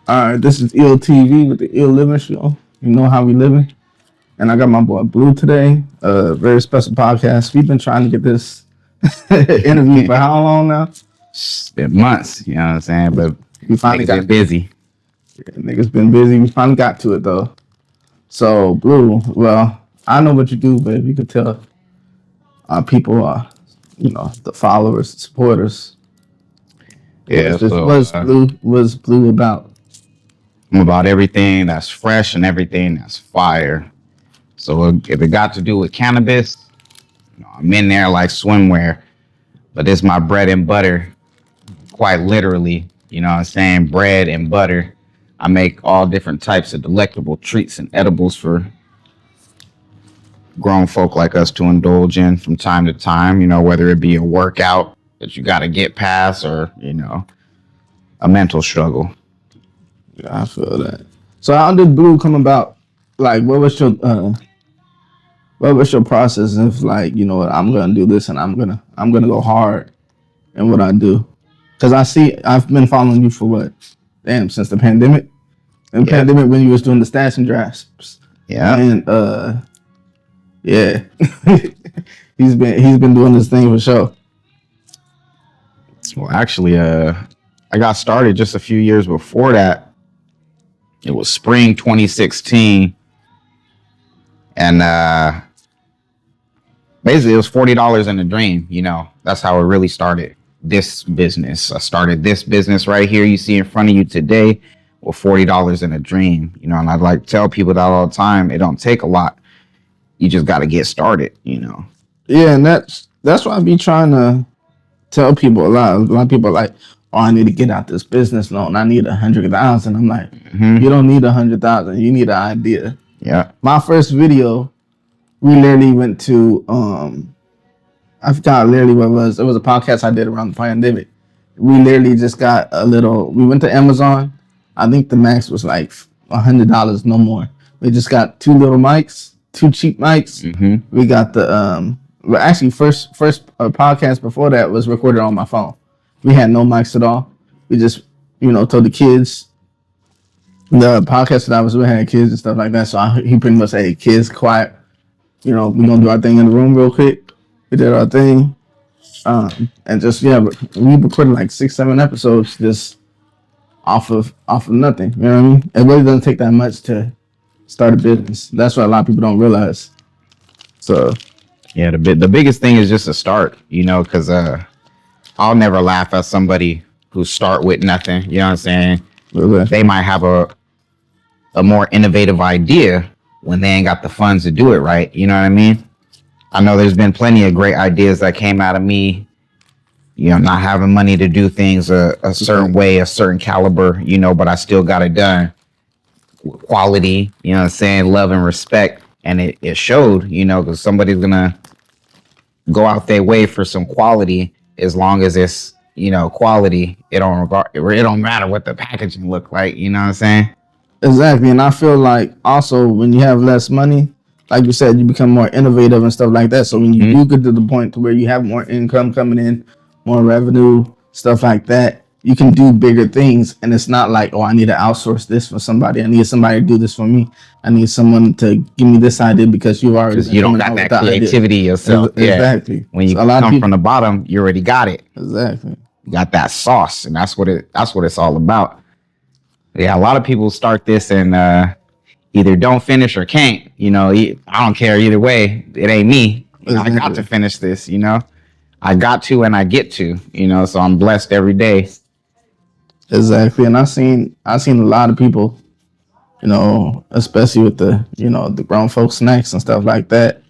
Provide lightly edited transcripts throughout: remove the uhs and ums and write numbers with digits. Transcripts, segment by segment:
All right, this is Ill TV with the Ill Living Show. You know how we living. And I got my boy Blue today. Very special podcast. We've been trying to get this interview for how long now? It's been months, you know what I'm saying? But We finally got busy. Niggas been busy. We finally got to it though. So Blue, well, I know what you do, but if you could tell our people, the followers, supporters, Yeah, what's Blue about? I'm about everything that's fresh and everything that's fire. So if it got to do with cannabis, I'm in there like swimwear, but it's my bread and butter, quite literally. You know what I'm saying? Bread and butter. I make all different types of delectable treats and edibles for grown folk like us to indulge in from time to time, whether it be a workout that you got to get past or, a mental struggle. Yeah, I feel that. So how did Blue come about? Like, what was your process of like, I'm gonna do this and I'm gonna go hard in what I do? Because I've been following you for what? Damn, since the pandemic. And pandemic when you was doing the stash and drafts. Yeah. And yeah. he's been doing this thing for sure. Well, actually, I got started just a few years before that. It was spring 2016. And basically it was $40 in a dream, That's how it really started. This business. I started this business right here you see in front of you today with $40 in a dream, and I'd like to tell people that all the time. It don't take a lot. You just got to get started, Yeah, and that's why I be trying to tell people a lot. A lot of people are like, "Oh, I need to get out this business loan. I need 100,000." I'm like, You don't need 100,000. You need an idea. Yeah. My first video, we literally went to I forgot literally what it was. It was a podcast I did around the pandemic. We literally just got we went to Amazon. I think the max was like $100, no more. We just got two little mics, two cheap mics. Mm-hmm. We got the well, actually first podcast before that was recorded on my phone. We had no mics at all. We just told the kids. The podcast that I was with had kids and stuff like that. So he pretty much said, "Hey, kids, quiet. We're gonna do our thing in the room real quick." We did our thing, and just we recorded like 6-7 episodes just off of nothing. You know what I mean? It really doesn't take that much to start a business. That's what a lot of people don't realize. So yeah, the biggest thing is just to start, because I'll never laugh at somebody who start with nothing. You know what I'm saying? really. They might have a more innovative idea when they ain't got the funds to do it right. You know what I mean? I know there's been plenty of great ideas that came out of me, not having money to do things a certain way, a certain caliber, but I still got it done. Quality, you know what I'm saying? Love and respect. And it showed, because somebody's going to go out their way for some quality as long as it's, quality. It don't matter what the packaging look like. You know what I'm saying? Exactly. And I feel like also when you have less money, like you said, you become more innovative and stuff like that. So when you do get to the point to where you have more income coming in, more revenue, stuff like that, you can do bigger things. And it's not like, oh, I need to outsource this for somebody. I need somebody to do this for me. I need someone to give me this idea because you don't got that creativity yourself. Exactly. Yeah. When you come from the bottom, you already got it. Exactly. You got that sauce, and that's what it's all about. Yeah, a lot of people start this and either don't finish or can't. I don't care either way. It ain't me. I got to finish this. I got to and I get to. So I'm blessed every day. Exactly, and I seen a lot of people, especially with the grown folk snacks and stuff like that.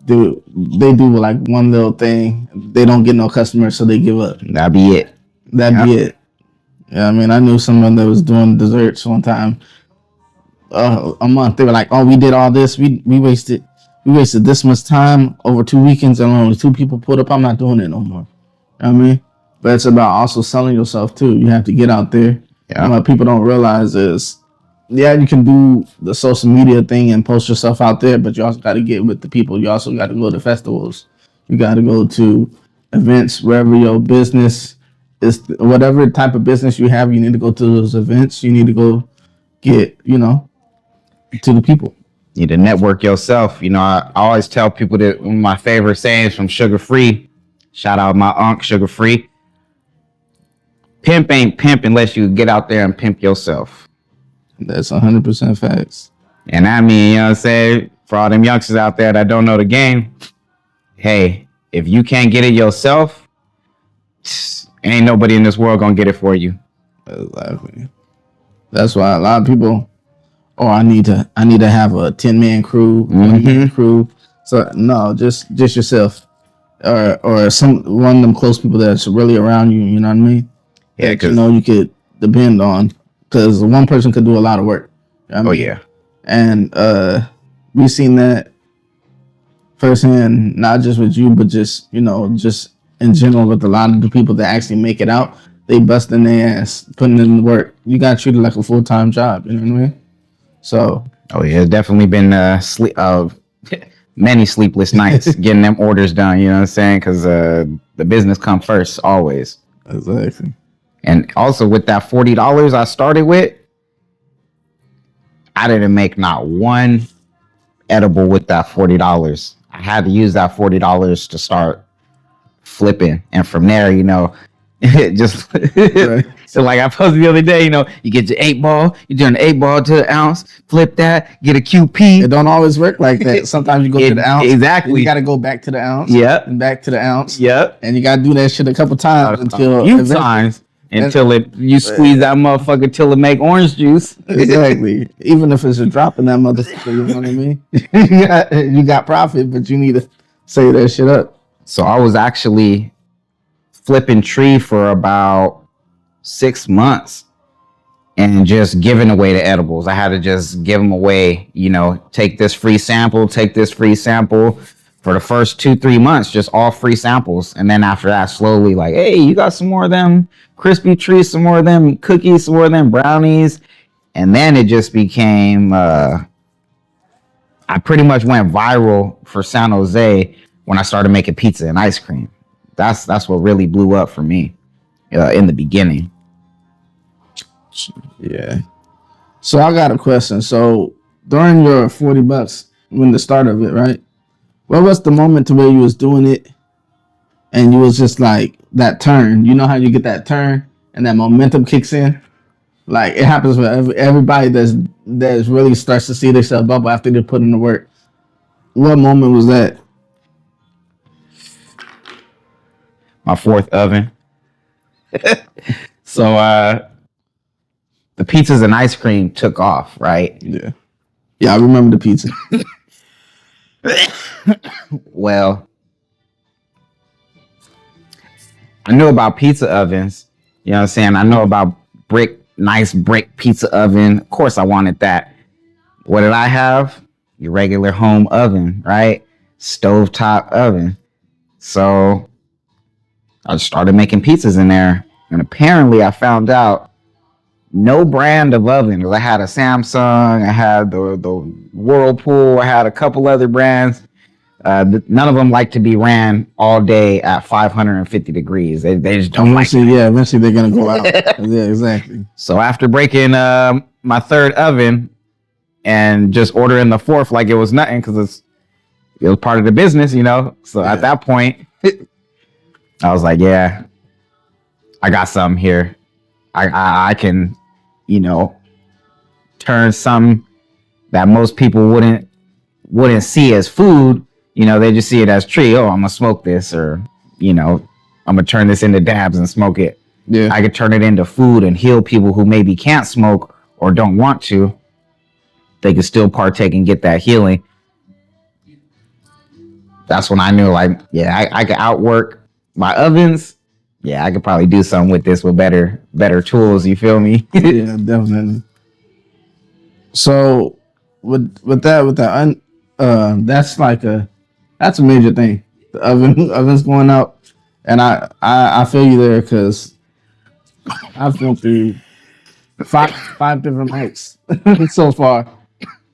They do like one little thing. They don't get no customers, so they give up. That'd be it. Be it. Yeah, I mean, I knew someone that was doing desserts one time. A month, they were like, "Oh, we did all this. We wasted this much time over 2 weekends, and only 2 people pulled up. I'm not doing it no more." You know what I mean, but it's about also selling yourself too. You have to get out there. Yeah. And what people don't realize is, you can do the social media thing and post yourself out there, but you also got to get with the people. You also got to go to festivals. You got to go to events wherever your business it's whatever type of business you have. You need to go to those events. You need to go get to the people. You need to network yourself. I always tell people that one of my favorite sayings from Sugar Free. Shout out my uncle Sugar Free. Pimp ain't pimp unless you get out there and pimp yourself. That's 100% facts. And I mean, you know what I'm saying? For all them youngsters out there that don't know the game, hey, if you can't get it yourself, ain't nobody in this world gonna get it for you. Exactly. That's why a lot of people, I need to have a 10-man crew, 20-man crew. So no, just yourself, or one of them close people that's really around you. You know what I mean? Yeah, because you could depend on, because one person could do a lot of work. You know what I mean? Yeah, and we've seen that firsthand, not just with you, but just just in general with a lot of the people that actually make it out. They busting their ass, putting in the work. You got treated like a full-time job. You know what I mean? So. Oh yeah, it's definitely been many sleepless nights getting them orders done. You know what I'm saying? Because the business comes first always. Exactly. And also with that $40 I started with, I didn't make not one edible with that $40. I had to use that $40 to start flipping, and from there, just right. So like I posted the other day, you get your 8-ball, you turn the 8-ball to an ounce, flip that, get a QP. It don't always work like that. Sometimes you go to the ounce. Exactly. You got to go back to the ounce. Yep. And back to the ounce. Yep. And you got to do that shit a couple times until you squeeze that motherfucker till it make orange juice. Exactly. Even if it's a drop in that motherfucker, you know what I mean? you got profit, but you need to save that shit up. So I was actually flipping tree for about 6 months and just giving away the edibles. I had to just give them away, take this free sample for the first 2-3 months, just all free samples. And then after that, slowly like, hey, you got some more of them crispy trees, some more of them cookies, some more of them brownies. And then it just became, I pretty much went viral for San Jose when I started making pizza and ice cream. That's what really blew up for me in the beginning. Yeah. So I got a question. So during your $40, when the start of it, right? What was the moment to where you was doing it and you was just like that turn? You know how you get that turn and that momentum kicks in? Like it happens for everybody that's really starts to see themselves bubble after they put in the work. What moment was that? My fourth oven. So the pizzas and ice cream took off, right? Yeah. Yeah, I remember the pizza. Well, I knew about pizza ovens. You know what I'm saying? I know about nice brick pizza oven. Of course I wanted that. What did I have? Your regular home oven, right? Stovetop oven. So I started making pizzas in there. And apparently I found out no brand of oven. I had a Samsung, I had the Whirlpool, I had a couple other brands. None of them like to be ran all day at 550 degrees. They just don't like it. Yeah, eventually they're going to go out. Yeah, exactly. So after breaking my third oven and just ordering the fourth like it was nothing because it was part of the business, So at that point, I was like, yeah, I got something here. I can, turn some that most people wouldn't see as food. They just see it as tree. Oh, I'm gonna smoke this, or I'm gonna turn this into dabs and smoke it. Yeah, I could turn it into food and heal people who maybe can't smoke or don't want to. They could still partake and get that healing. That's when I knew, like, yeah, I could outwork my ovens. Yeah, I could probably do something with this with better tools. You feel me? Yeah, definitely. So with that, that's a major thing. The oven's going out, and I feel you there because I've been through five different mics so far,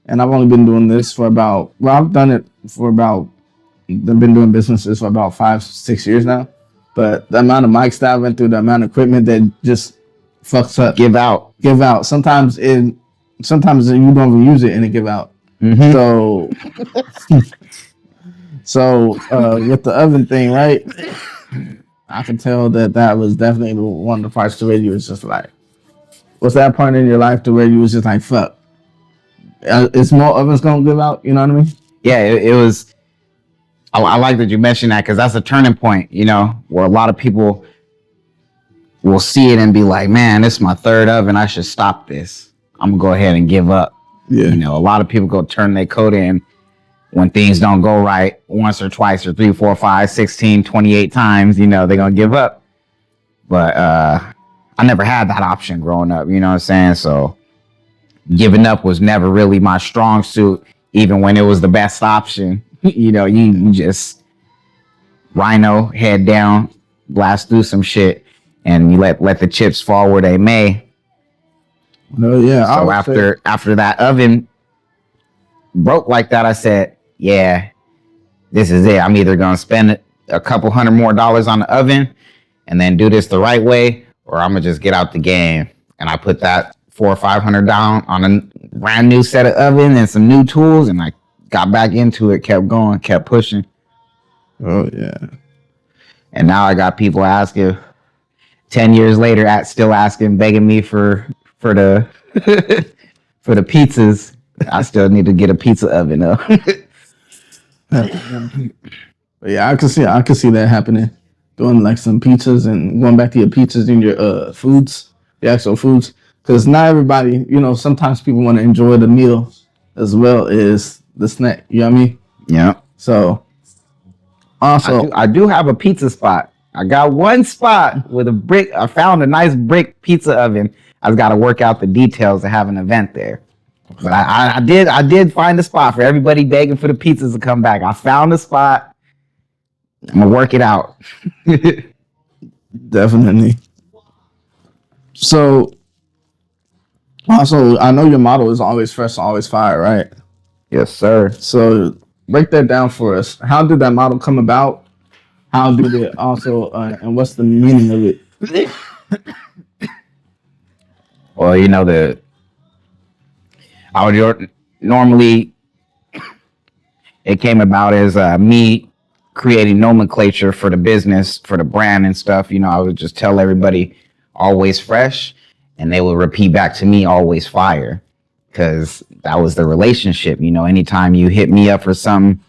and I've only been doing this for I've been doing businesses for about 5-6 years now. But the amount of mics that I went through, the amount of equipment that just fucks up, Give out. Sometimes you don't reuse it and it give out. Mm-hmm. So with the oven thing, right? I can tell that was definitely one of the parts to where you was just like, what's that part in your life to where you was just like, fuck, is more ovens gonna give out? You know what I mean? Yeah, it was. I like that you mentioned that because that's a turning point, you know, where a lot of people will see it and be like, man, this is my third oven. I should stop this. I'm going to go ahead and give up. Yeah. You know, a lot of people go turn their coat in when things don't go right once or twice or 3, 4, 5, 16, 28 times, you know, they're going to give up. But I never had that option growing up, you know what I'm saying? So giving up was never really my strong suit, even when it was the best option. You know, you just rhino, head down, blast through some shit, and you let the chips fall where they may. No, yeah. So after that oven broke like that, I said, yeah, this is it. I'm either gonna spend a couple $100 more on the oven and then do this the right way, or I'm gonna just get out the game. And I put that $400 or $500 down on a brand new set of oven and some new tools, and I got back into it, kept going, kept pushing. Oh yeah. And now I got people asking 10 years later, still asking, begging me for the for the pizzas. I still need to get a pizza oven though. But yeah, I can see that happening. Doing like some pizzas and going back to your pizzas and your foods, the actual foods. Because not everybody, you know, sometimes people want to enjoy the meal as well as the snack. You know what I mean? Yeah. So also, I do have a pizza spot. I got one spot with a brick. I found a nice brick pizza oven. I've got to work out the details to have an event there. But I did find a spot for everybody begging for the pizzas to come back. I found a spot. I'm gonna work it out. definitely. So also, I know your motto is always fresh, always fire, right? Yes, sir. So break that down for us. How did that model come about? How did it also, and what's the meaning of it? Well, you know, I would normally, it came about as me creating nomenclature for the business, for the brand and stuff. You know, I would just tell everybody always fresh, and they would repeat back to me always fire, because that was the relationship. You know, anytime you hit me up for something,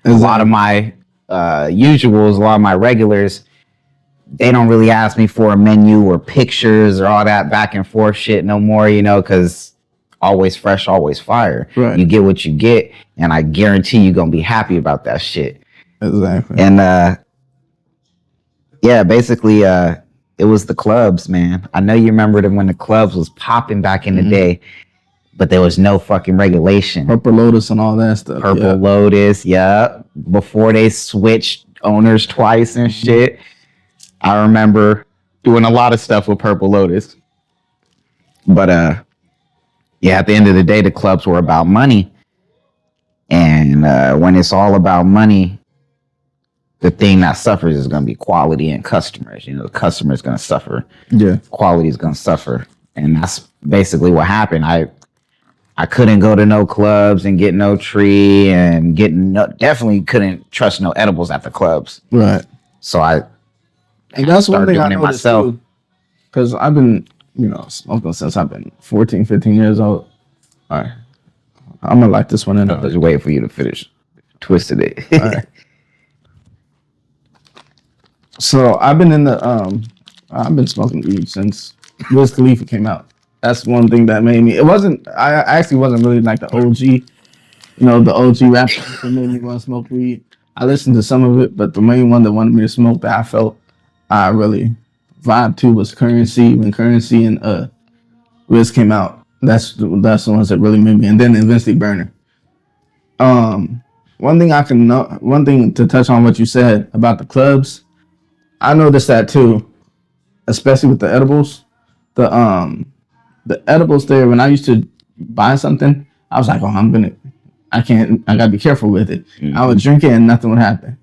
a lot of my usuals, a lot of my regulars, they don't really ask me for a menu or pictures or all that back and forth shit no more, you know, because always fresh, always fire. Right. You get what you get, and I guarantee you're going to be happy about that shit. Exactly. And yeah, basically, it was the clubs, man. I know you remember them when the clubs was popping back in the day, but there was no fucking regulation. Purple Lotus and all that stuff. Purple Lotus, yeah. Before they switched owners twice and shit. I remember doing a lot of stuff with Purple Lotus. But yeah, at the end of the day, the clubs were about money. And when it's all about money, the thing that suffers is going to be quality and customers. You know, the customer is going to suffer. Yeah. Quality is going to suffer. And that's basically what happened. I couldn't go to no clubs and get no tree and definitely couldn't trust no edibles at the clubs. Right. So and that's one thing I noticed myself. Because I've been, you know, smoking since I've been 14, 15 years old. All right. I'm going to light this one in. I was waiting for you to finish. Twisted it. All right. So I've been I've been smoking weed since Wiz Khalifa came out. That's one thing that made me. I actually wasn't really like the OG, you know, the OG rapper that made me want to smoke weed. I listened to some of it, but the main one that wanted me to smoke that I felt I really vibed to was Currency. When Currency and Wiz came out, that's the ones that really made me. And then eventually Burner. One thing to touch on what you said about the clubs, I noticed that too, especially with the edibles. The edibles there, when I used to buy something, I was like, oh, I gotta be careful with it. I would drink it and nothing would happen.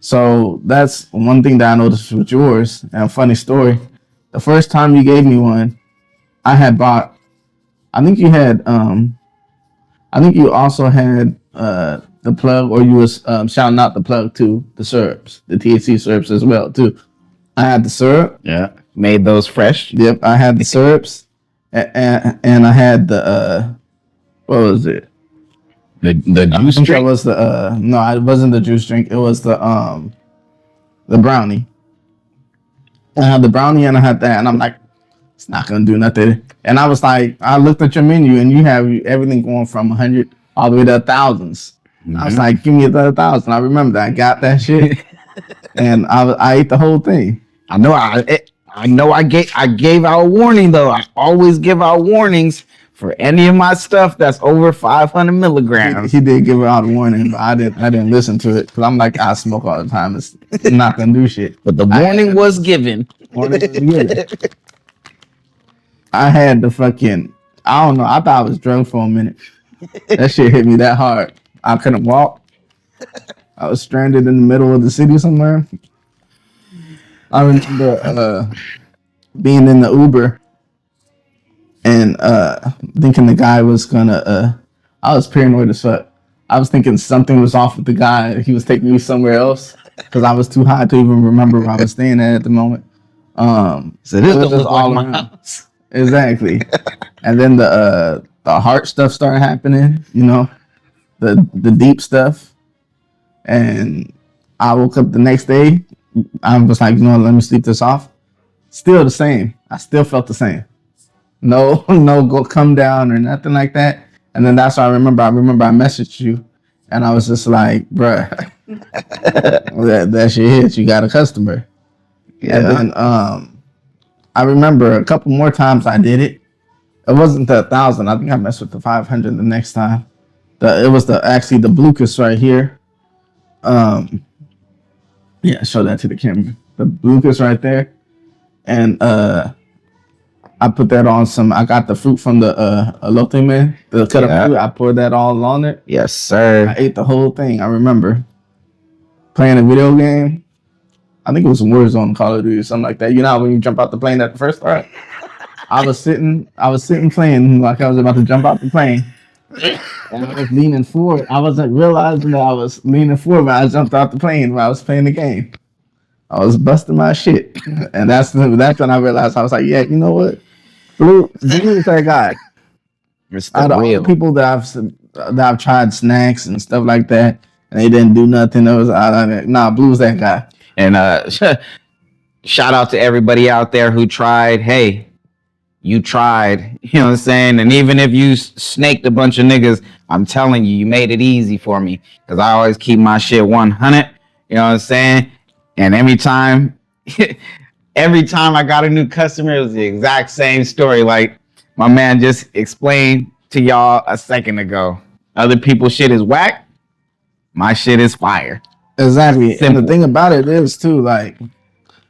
So that's one thing that I noticed with yours. And a funny story. The first time you gave me one, I had bought. I think you had. I think you also had the plug, or you was shouting out the plug too. The syrups, the THC syrups as well too. I had the syrup. Yeah. Made those fresh. Yep, I had the syrups, and I had the what was it? The I juice think that drink. was the no, it wasn't the juice drink. It was the brownie. I had the brownie and I had that, and I'm like, it's not gonna do nothing. And I was like, I looked at your menu, and you have everything going from 100 all the way to thousands. I was like, give me another 1,000. I remember that. I got that shit, and I ate the whole thing. I know I gave out a warning though. I always give out warnings for any of my stuff that's over 500 milligrams. He did give out a warning, but I didn't listen to it because I'm like, I smoke all the time. It's not gonna do shit. But the warning was given. I had the fucking, I don't know. I thought I was drunk for a minute. That shit hit me that hard. I couldn't walk. I was stranded in the middle of the city somewhere. I remember being in the Uber and thinking the guy was gonna. I was paranoid as fuck. I was thinking something was off with the guy. He was taking me somewhere else because I was too high to even remember where I was staying at the moment. So this it was don't just look like all my around. house. Exactly. And then the heart stuff started happening, you know, the deep stuff. And I woke up the next day. I was like, you know, let me sleep this off. Still the same. I still felt the same. No, no, go come down or nothing like that. And then that's what I remember. I messaged you, and I was just like, bruh, that shit hits. You got a customer. Yeah. And then I remember a couple more times I did it. It wasn't the 1,000. I think I messed with the 500 the next time. It was actually the Blu Hut right here. Yeah, show that to the camera. The Blu Hut right there, and I put that on some. I got the fruit from the elote man, the cut up fruit. I poured that all on it. Yes, sir. I ate the whole thing. I remember playing a video game. I think it was Warzone, Call of Duty, or something like that. You know how when you jump out the plane at the first start? I was sitting playing like I was about to jump out the plane. And I was leaning forward. I wasn't realizing that I was leaning forward when I jumped out the plane when I was playing the game. I was busting my shit. And that's when I realized, I was like, yeah, you know what? Blu is that guy. Out of all the people that I've tried snacks and stuff like that, and they didn't do nothing. It was Blu's that guy. And shout out to everybody out there who tried. Hey, you tried. You know what I'm saying? And even if you snaked a bunch of niggas, I'm telling you, you made it easy for me because I always keep my shit 100. You know what I'm saying? And every time I got a new customer, it was the exact same story. Like my man just explained to y'all a second ago. Other people's shit is whack. My shit is fire. Exactly. Simple. And the thing about it is too, like,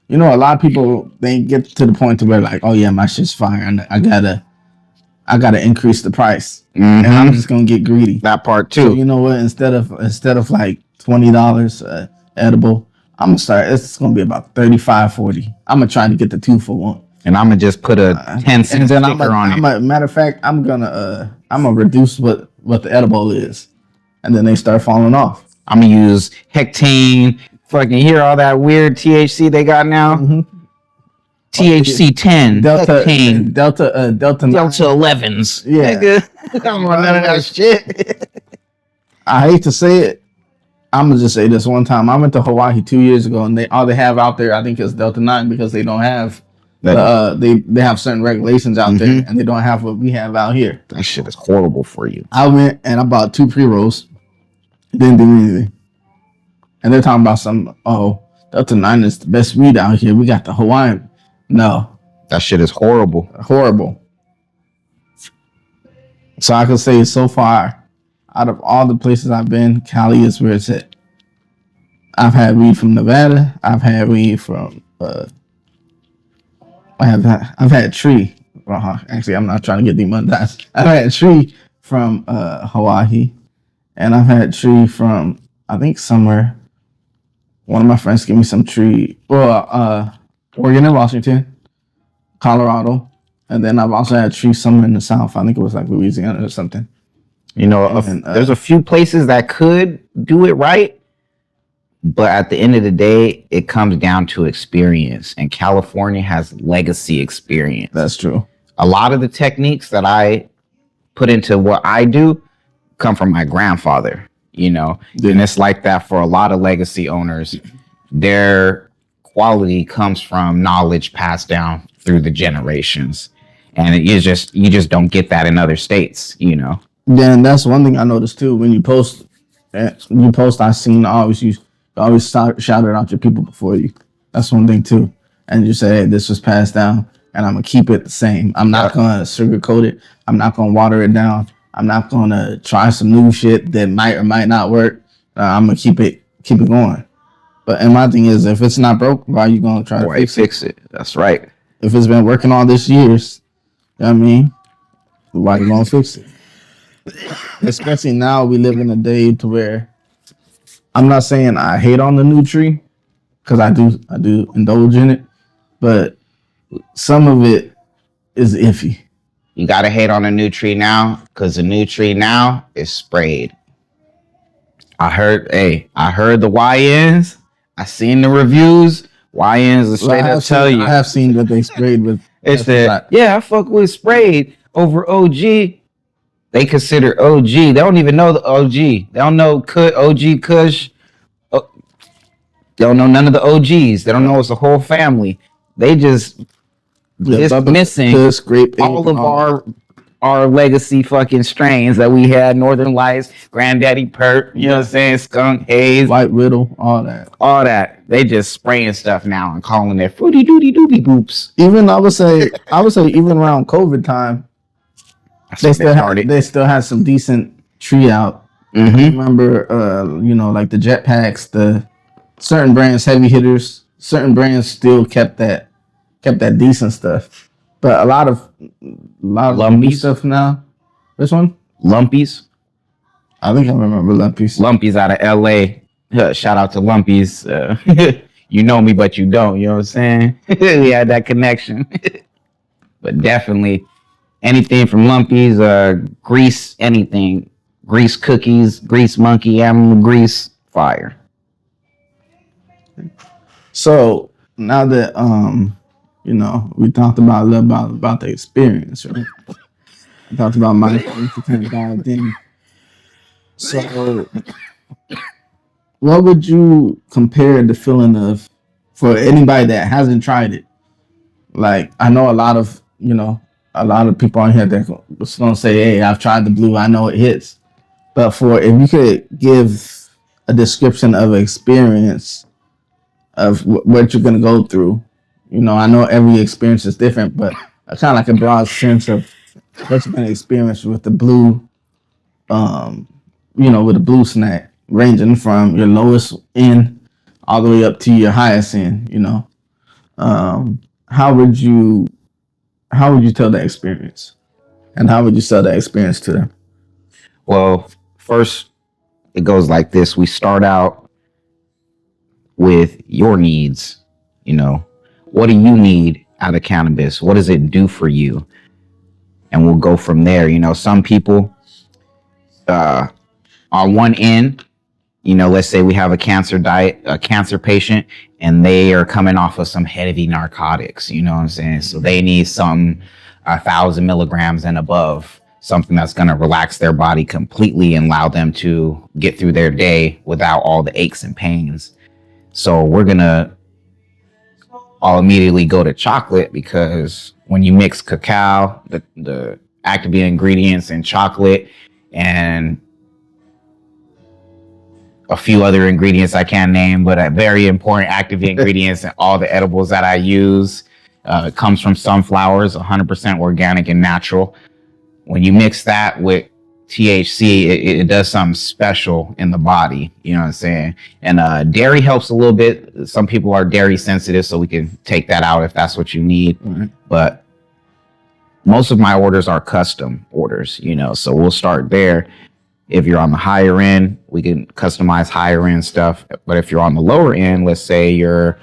you know, a lot of people, they get to the point to where like, oh yeah, my shit's fire, and I gotta increase the price, and I'm just gonna get greedy. That part too. So you know what? Instead of like $20 edible, I'm gonna start. It's gonna be about 35, 40. I'm gonna try to get the 2 for 1, and I'm gonna just put a 10-cent sticker on it. Matter of fact, I'm gonna reduce what the edible is, and then they start falling off. I'm gonna use hectane. Fucking hear all that weird THC they got now. THC 10, Delta hectane, Delta 11s. Yeah, nigga. I don't want none of that shit. I hate to say it. I'm gonna just say this one time. I went to Hawaii 2 years ago, and all they have out there, I think, is Delta 9 because they don't have they have certain regulations out there, and they don't have what we have out here. That shit is horrible for you. I went and I bought 2 pre-rolls. Didn't do anything. And they're talking about Delta 9 is the best weed out here. We got the Hawaiian. No. That shit is horrible. Horrible. So I could say so far, out of all the places I've been, Cali is where it's at. I've had weed from Nevada. I've had weed from I've had tree. Well, actually, I'm not trying to get demonetized. I've had tree from Hawaii, and I've had tree from, I think, somewhere One of my friends gave me some tree. Well, Oregon and Washington, Colorado, and then I've also had trees somewhere in the South. I think it was like Louisiana or something. You know, And there's a few places that could do it right, but at the end of the day, it comes down to experience. And California has legacy experience. that's true. A lot of the techniques that I put into what I do come from my grandfather, you know, and it's like that for a lot of legacy owners. Their quality comes from knowledge passed down through the generations, and you just don't get that in other states, you know. Then that's one thing I noticed too. When you post, I seen always shout it out your people before you. That's one thing too. And you say, hey, this was passed down, and I'm gonna keep it the same. I'm not gonna sugarcoat it. I'm not gonna water it down. I'm not gonna try some new shit that might or might not work. I'm gonna keep it going. But and my thing is, if it's not broke, why are you gonna try to fix it? That's right. If it's been working all this years, you know what I mean, why are you gonna fix it? Especially now, we live in a day to where I'm not saying I hate on the new tree, because I do indulge in it, but some of it is iffy. You gotta hate on a new tree now, because the new tree now is sprayed. I heard the YNs. I seen the reviews. YNs straight up tell you. I have seen that they sprayed with. It's that. Yeah, I fuck with sprayed over OG. They consider OG. They don't even know the OG. They don't know OG Kush. They don't know none of the OGs. They don't know it's a whole family. They just missing all of our legacy fucking strains that we had. Northern Lights, Granddaddy Perp, you know what I'm saying? Skunk Haze, White Widow, all that. They just spraying stuff now and calling it fruity doody doobie boops. Even I would say even around COVID time, they still had some decent tree out. Mm-hmm. I remember, like the jetpacks, the certain brands, heavy hitters, certain brands still kept that decent stuff. But a lot of lumpy stuff now. This one? Lumpies. I think I remember Lumpies. Lumpies out of LA. Shout out to Lumpies. You know me, but you don't. You know what I'm saying? We had that connection. But definitely anything from Lumpies, grease, anything. Grease cookies, grease monkey, animal grease, fire. So now that we talked about a little about the experience, right? I talked about my experience to kind of dive in. So what would you compare the feeling of for anybody that hasn't tried it? Like, I know a lot of people on here that was gonna say, hey, I've tried the blue, I know it hits. But if you could give a description of an experience of what you're gonna go through, I know every experience is different, but kind of like a broad sense of what you're gonna experience with the blue, with the blue snack, ranging from your lowest end all the way up to your highest end. How would you tell that experience, and how would you sell that experience to them? Well, first, it goes like this. We start out with your needs. What do you need out of cannabis? What does it do for you? And we'll go from there. Some people on one end, let's say we have a cancer patient, and they are coming off of some heavy narcotics, you know what I'm saying? So they need some 1,000 milligrams and above, something that's going to relax their body completely and allow them to get through their day without all the aches and pains. So I'll immediately go to chocolate, because when you mix cacao, the active ingredients in chocolate, and a few other ingredients I can't name, but a very important active ingredients in all the edibles that I use, it comes from sunflowers, 100% organic and natural. When you mix that with THC, it does something special in the body, you know what I'm saying? And dairy helps a little bit. Some people are dairy sensitive, so we can take that out if that's what you need. Mm-hmm. But most of my orders are custom orders, so we'll start there. If you're on the higher end, we can customize higher end stuff. But if you're on the lower end, let's say you're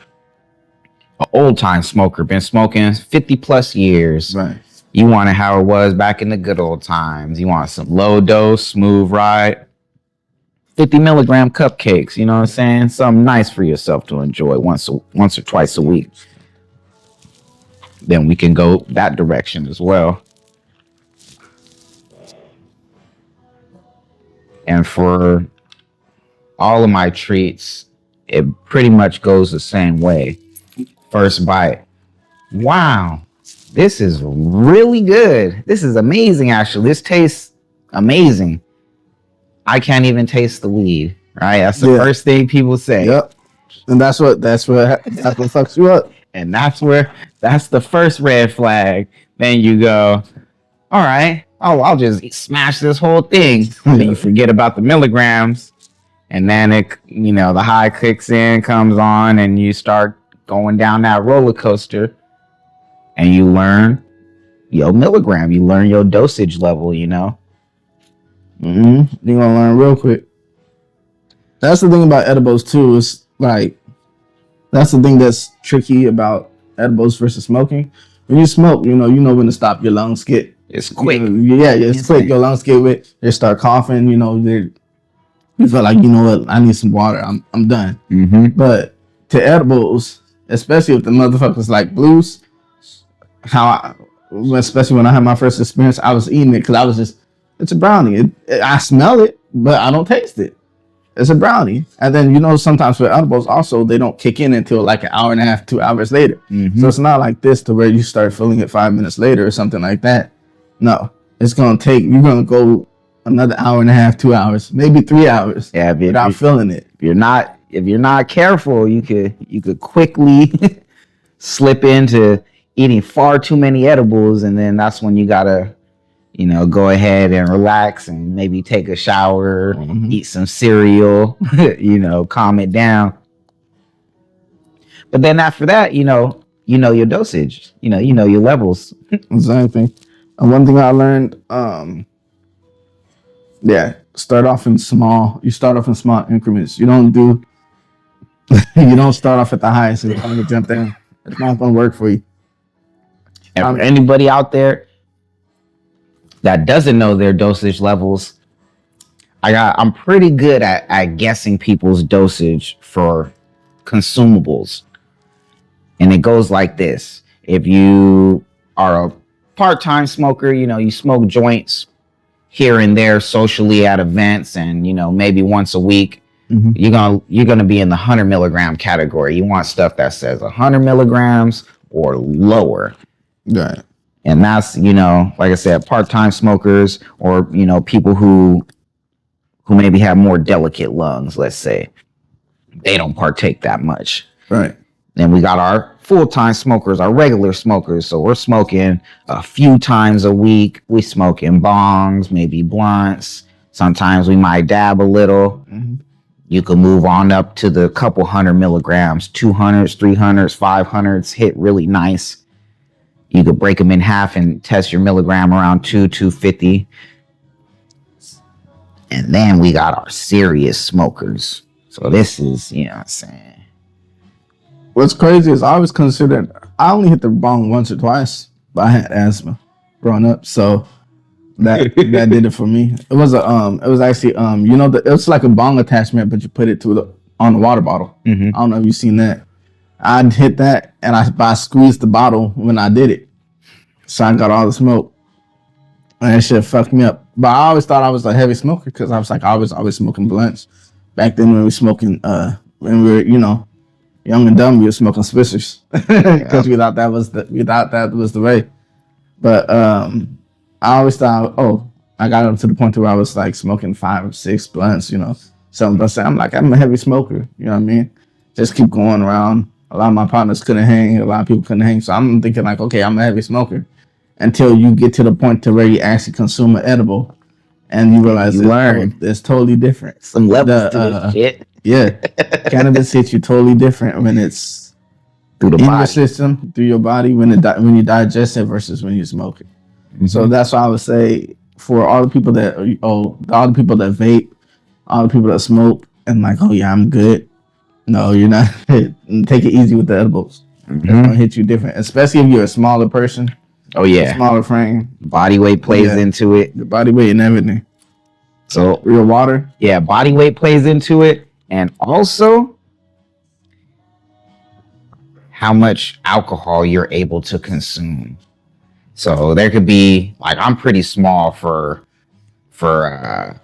an old time smoker, been smoking 50 plus years. Right. You want it how it was back in the good old times. You want some low dose, smooth ride, 50 milligram cupcakes. You know what I'm saying? Something nice for yourself to enjoy once or twice a week. Then we can go that direction as well. And for all of my treats, it pretty much goes the same way. First bite. Wow, this is really good. This is amazing, actually. This tastes amazing. I can't even taste the weed, right? That's the first thing people say. Yep. And that's what fucks you up. And that's the first red flag. Then you go, all right, I'll just smash this whole thing. And then you forget about the milligrams. And then the high kicks in, comes on, and you start going down that roller coaster. And you learn your milligram. You learn your dosage level, Mm-hmm. You're gonna learn real quick. That's the thing about edibles too. Is like, that's the thing that's tricky about edibles versus smoking. When you smoke, you know when to stop. Your lungs get, it's quick. It's quick. Your lungs get wet. They start coughing. You feel like, you know what, I need some water. I'm done. Mm-hmm. But to edibles, especially with the motherfuckers like blues, especially when I had my first experience, I was eating it because I was just, it's a brownie. I smell it, but I don't taste it. It's a brownie. And then, sometimes with edibles also, they don't kick in until like an hour and a half, 2 hours later. Mm-hmm. So it's not like this to where you start feeling it 5 minutes later or something like that. No, it's going to you're going to go another hour and a half, 2 hours, maybe 3 hours without feeling it. If you're not careful, you could quickly slip into eating far too many edibles, and then that's when you gotta go ahead and relax and maybe take a shower, eat some cereal, calm it down. But then after that, you know your dosage, you know your levels. Exactly. And one thing I learned, start off in small. You start off in small increments. You don't start off at the highest and kind of jump down. It's not gonna work for you. And for anybody out there that doesn't know their dosage levels, I'm pretty good at guessing people's dosage for consumables. And it goes like this. If you are a part-time smoker, you smoke joints here and there socially at events and, maybe once a week, you're gonna be in the 100 milligram category. You want stuff that says 100 milligrams or lower. Right. And that's, like I said, part-time smokers or, people who maybe have more delicate lungs, let's say. They don't partake that much. Right. Then we got our full-time smokers, our regular smokers. So we're smoking a few times a week. We smoking bongs, maybe blunts. Sometimes we might dab a little. Mm-hmm. You can move on up to the couple 100 milligrams, 200s, 300s, 500s, hit really nice. You could break them in half and test your milligram around 250. And then we got our serious smokers. So this is, what I'm saying. What's crazy is I only hit the bong once or twice, but I had asthma growing up, so that did it for me. It was actually it was like a bong attachment, but you put it on the water bottle. Mm-hmm. I don't know if you've seen that. I hit that and I squeezed the bottle when I did it, so I got all the smoke, and that shit fucked me up. But I always thought I was a heavy smoker because I was like I was always smoking blunts back then when we were smoking when we were young and dumb. We were smoking Swissers because we thought that was the way. But I always thought, I got up to the point where I was like smoking 5 or 6 blunts, something. But I'm like, I'm a heavy smoker, you know what I mean? Just keep going around. A lot of my partners couldn't hang. A lot of people couldn't hang. So I'm thinking like, okay, I'm a heavy smoker. Until you get to the point to where you actually consume an edible and you realize it's totally different. Some levels to this shit. Yeah. Cannabis hits you totally different when it's through the in body. Your system, through your body, when you digest it versus when you smoke it. Mm-hmm. So that's why I would say for all the people that all the people that vape, all the people that smoke, and like, oh yeah, I'm good. No, you're not. Take it easy with the edibles. It's gonna hit you different, especially if you're a smaller person. Oh A yeah, smaller frame, body weight plays Yeah. into it. your body weight and everything. So Your water. yeah, body weight plays into it, and also how much alcohol you're able to consume. So there could be like I'm pretty small for for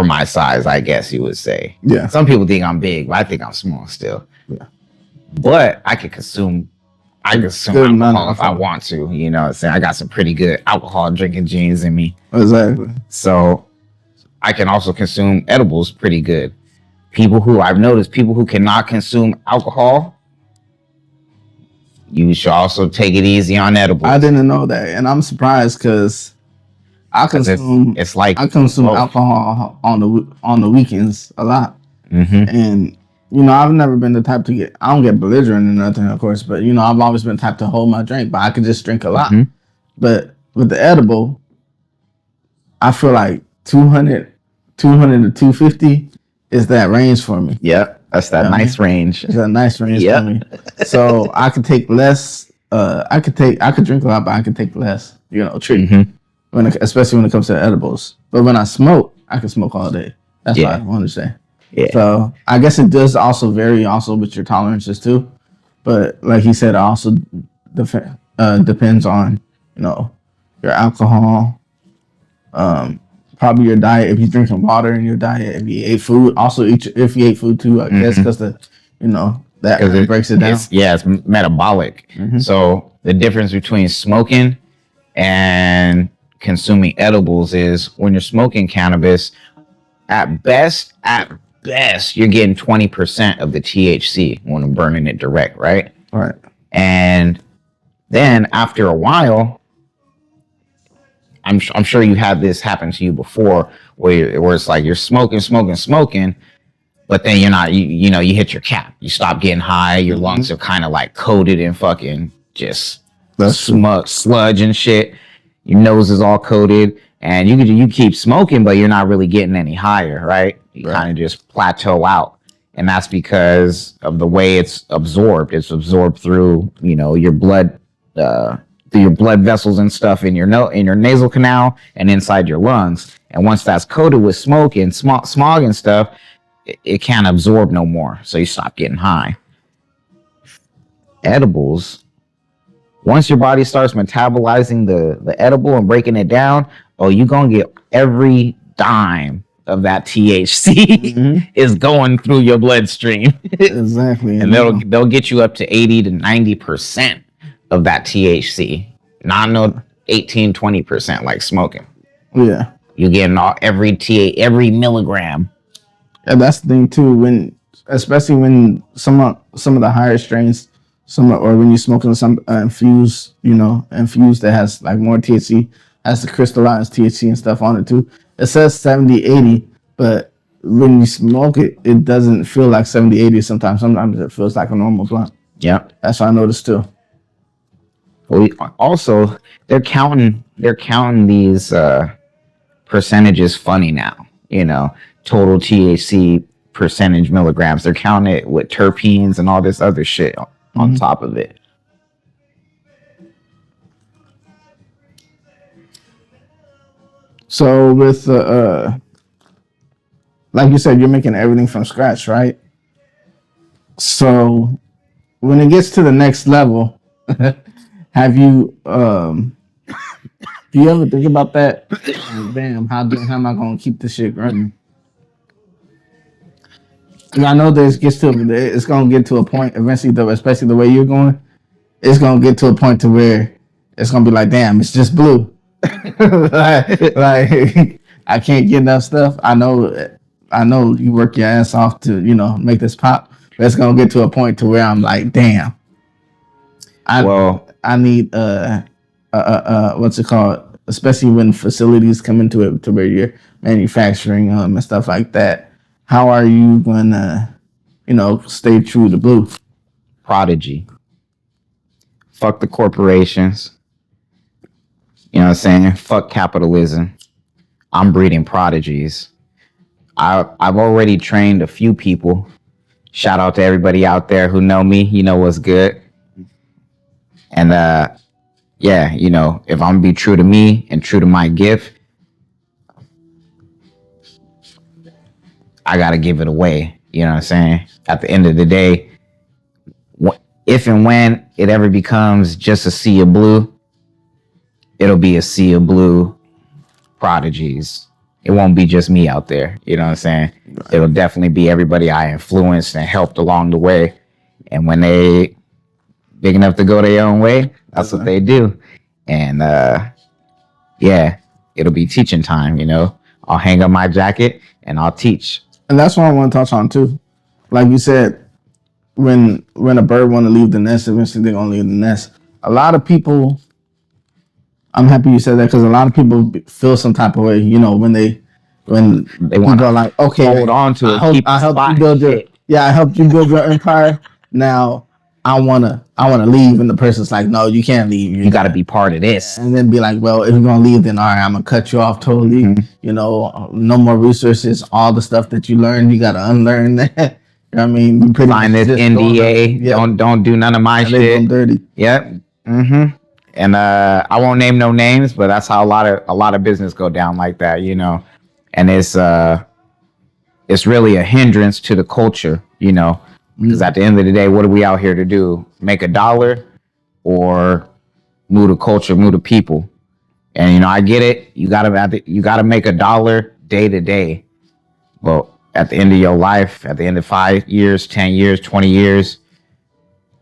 my size, I guess you would say. Yeah. Some people think I'm big, but I think I'm small still. Yeah. But I consume Good amount of alcohol if I alcohol. want to. You know what I'm saying? I got some pretty good alcohol drinking genes in me. Exactly. So I can also consume edibles pretty good. I've noticed people who cannot consume alcohol, you should also take it easy on edibles. I didn't know that, and I'm surprised because I 'Cause consume it's like I consume both. alcohol on the weekends a lot, Mm-hmm. and I've never been the type to get. I don't get belligerent or nothing, of course, but I've always been the type to hold my drink, but I could just drink a lot. Mhm. But with the edible, I feel like 200 to 250 is that range for me. Yep, that's that Yeah, nice range. It's a nice range Yep. for me. So I could take less. I could drink a lot, but I could take less. Treat Mhm. especially when it comes to edibles. But when I smoke, I can smoke all day. That's Yeah. what I want to say. Yeah. So I guess it does also vary also with your tolerances too. But like he said, it also depends on your alcohol, probably your diet. If you're drinking water in your diet, if you ate food, also if you ate food too, I guess because that Because breaks it down. It's metabolic. Mhm. So the difference between smoking and consuming edibles is when you're smoking cannabis, at best, you're getting 20% of the THC when I'm burning it direct, right? All right. And then after a while, I'm sure you had this happen to you before, where it's like you're smoking, but then you're not, you hit your cap. You stop getting high. Your lungs are kind of like coated in fucking just sludge and shit. Your nose is all coated, and you keep smoking, but you're not really getting any higher, right? You kind of just plateau out, and that's because of the way it's absorbed. It's absorbed through your blood, through your blood vessels and stuff in your nasal canal and inside your lungs. And once that's coated with smoke and smog and stuff, it can't absorb no more, so you stop getting high. Edibles, once your body starts metabolizing the edible and breaking it down, you're gonna get every dime of that THC is going through your bloodstream. Exactly. And they'll get you up to 80 to 90% of that THC. Not no 18, 20% like smoking. Yeah. You're getting every milligram. And that's the thing too, especially when some of the higher strains, or when you're smoking some infused that has like more THC, has the crystallized THC and stuff on it too. It says 70, 80, but when you smoke it, it doesn't feel like 70, 80 sometimes. Sometimes it feels like a normal blunt. Yep. That's what I noticed too. Also, they're counting these percentages funny now. Total THC percentage milligrams. They're counting it with terpenes and all this other shit on top of it. So with like you said, you're making everything from scratch, right? So when it gets to the next level, have you do you ever think about that? Like, damn, how am I gonna keep this shit running? And I know it's gonna get to a point eventually, though, especially the way you're going, it's gonna get to a point to where it's gonna be like, damn, it's just blue. like I can't get enough stuff. I know you work your ass off to make this pop, but it's gonna get to a point to where I'm like, damn, I need what's it called? Especially when facilities come into it to where you're manufacturing and stuff like that. How are you gonna stay true to blue? Prodigy. Fuck the corporations. You know what I'm saying? Fuck capitalism. I'm breeding prodigies. I've already trained a few people. Shout out to everybody out there who know me. You know what's good. And yeah, you know, if I'm gonna be true to me and true to my gift, I gotta give it away. You know what I'm saying? At the end of the day, if and when it ever becomes just a sea of blue, it'll be a sea of blue prodigies. It won't be just me out there. You know what I'm saying? Right. It'll definitely be everybody I influenced and helped along the way. And when they big enough to go their own way, that's what they do. And yeah, it'll be teaching time, you know. I'll hang up my jacket and I'll teach. And that's what I want to touch on too. Like you said, when a bird want to leave the nest, eventually they're gonna leave the nest. A lot of people, I'm happy you said that, because a lot of people feel some type of way, you know, when they want to like, okay, hold on to it. I helped you build I helped you build your empire. Now I wanna leave, and the person's like, no, you can't leave. You got to be part of this. And then be like, well, if you're gonna leave, then all right, I'm gonna cut you off totally. Mm-hmm. You know, no more resources. All the stuff that you learned, you got to unlearn that. I mean, you pretty sign this NDA. Don't do none of my shit. Dirty. Yep. Mm-hmm. And I won't name no names, but that's how a lot of business go down like that, you know. And it's really a hindrance to the culture, you know, because at the end of the day, what are we out here to do? Make a dollar or move the culture, move the people? And you know, I get it. You gotta make a dollar day to day. But at the end of your life, at the end of 5 years, 10 years, 20 years,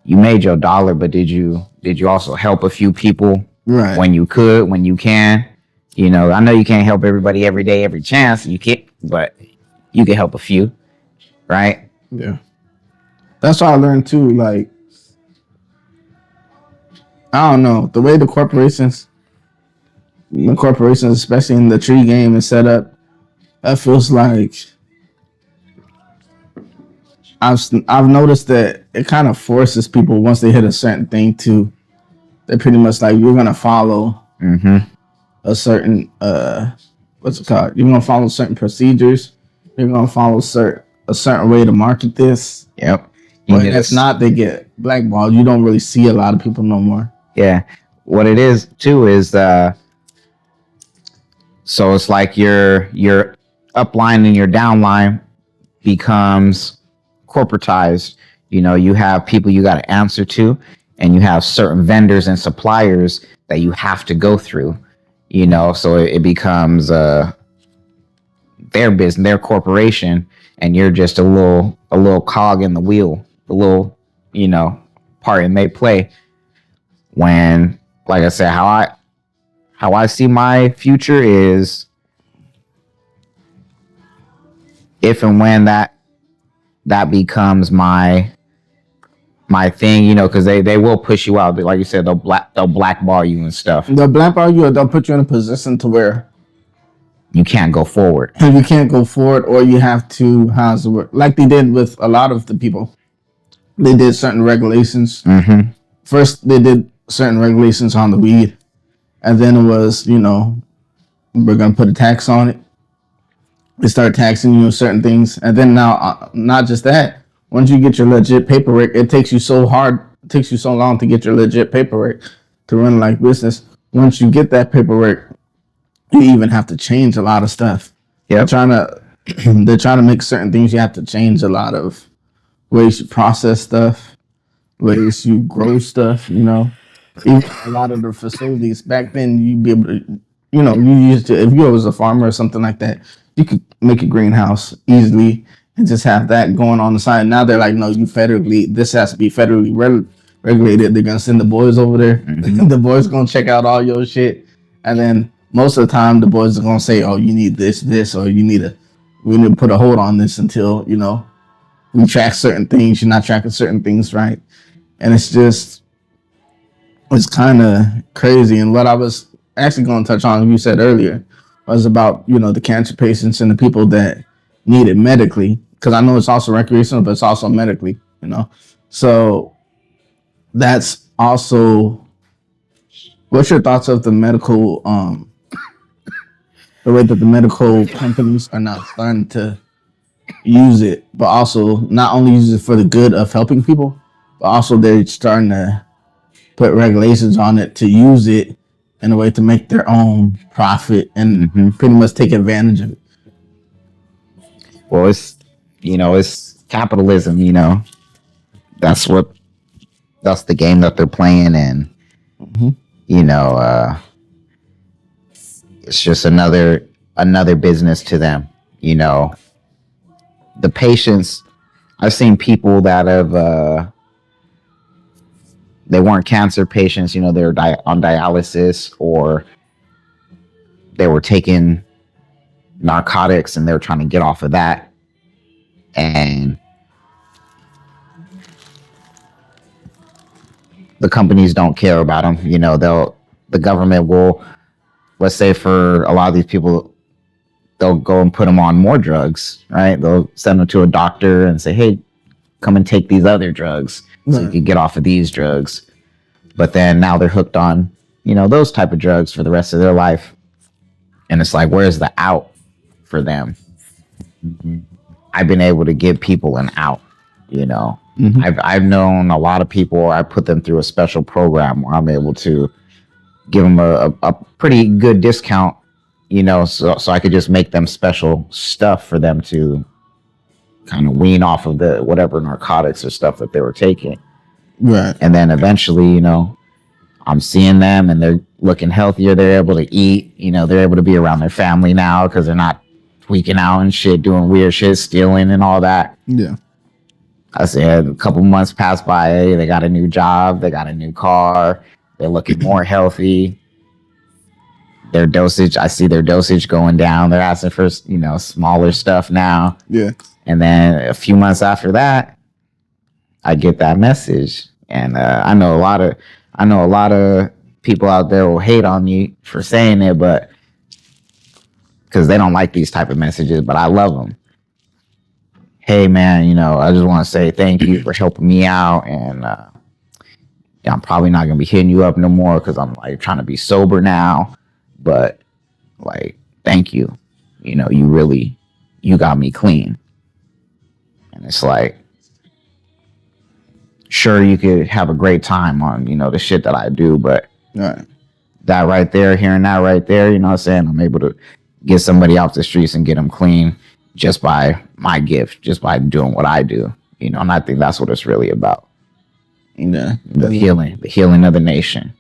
you made your dollar, but did you also help a few people when you could, when you can? You know, I know you can't help everybody every day, every chance. You can't, but you can help a few, right? Yeah. That's what I learned too. Like, I don't know, the way the corporations, especially in the tree game, is set up, that feels like I've noticed that it kind of forces people, once they hit a certain thing, to they're pretty much like, you're gonna follow a certain what's it called? You're gonna follow certain procedures. You're gonna follow a certain way to market this. Yep. But if not, they get blackballed. You don't really see a lot of people no more. Yeah. What it is too is so it's like your upline and your downline becomes corporatized. You know, you have people you got to answer to, and you have certain vendors and suppliers that you have to go through. You know, so it becomes their business, their corporation, and you're just a little cog in the wheel, a little, you know, part and they play. When, like I said, how I see my future is, if and when that becomes my thing, you know, because they will push you out. Like you said, they'll blackball you and stuff. They'll blackball you, or they'll put you in a position to where you can't go forward. You can't go forward, or you have to, how's the word? Like they did with a lot of the people. They did certain regulations. Mm-hmm. First, they did certain regulations on the weed, and then it was, you know, we're gonna put a tax on it. They start taxing you on certain things, and then now, not just that. Once you get your legit paperwork, it takes you so long to get your legit paperwork to run like business. Once you get that paperwork, you even have to change a lot of stuff. Yeah, they're trying to make certain things. You have to change a lot of ways you process stuff, ways you grow stuff. You know, even a lot of the facilities back then, you'd be able to, you know, you used to, if you was a farmer or something like that, you could make a greenhouse easily and just have that going on the side. Now they're like, no, this has to be federally regulated. They're gonna send the boys over there. Mm-hmm. The boys gonna check out all your shit, and then most of the time the boys are gonna say, oh, you need this, or we need to put a hold on this until, you know, we track certain things. You're not tracking certain things right, and it's kind of crazy. And what I was actually going to touch on, you said earlier, was about, you know, the cancer patients and the people that need it medically, because I know it's also recreational, but it's also medically, you know. So that's also What's your thoughts of the medical, the way that the medical companies are now starting to use it, but also not only use it for the good of helping people, but also they're starting to put regulations on it to use it in a way to make their own profit and pretty much take advantage of it. Well, it's capitalism. That's what that's the game that they're playing, and you know, it's just another business to them. The patients. I've seen people that have they weren't cancer patients. They're on dialysis, or they were taking narcotics and they were trying to get off of that, and the companies don't care about them. The government will, let's say, for a lot of these people, they'll go and put them on more drugs, right? They'll send them to a doctor and say, hey, come and take these other drugs so you can get off of these drugs. But then now they're hooked on, those type of drugs for the rest of their life. And it's like, where's the out for them? I've been able to give people an out, I've known a lot of people. I put them through a special program where I'm able to give them a pretty good discount, so I could just make them special stuff for them to kind of wean off of the whatever narcotics or stuff that they were taking. Right. And then eventually, I'm seeing them and they're looking healthier. They're able to eat, they're able to be around their family now because they're not tweaking out and shit, doing weird shit, stealing and all that. Yeah. I said a couple months passed by, they got a new job, they got a new car, they're looking more healthy. Their dosage, I see their dosage going down. They're asking for, smaller stuff now. Yeah. And then a few months after that, I get that message. And I know a lot of people out there will hate on me for saying it, but because they don't like these type of messages, but I love them. Hey man, I just want to say thank you for helping me out, and I'm probably not gonna be hitting you up no more because I'm like trying to be sober now. But like, thank you. You got me clean. And it's like, sure, you could have a great time on, the shit that I do, but that right there, hearing that right there, you know what I'm saying? I'm able to get somebody off the streets and get them clean just by my gift, just by doing what I do, and I think that's what it's really about. Yeah. The healing of the nation.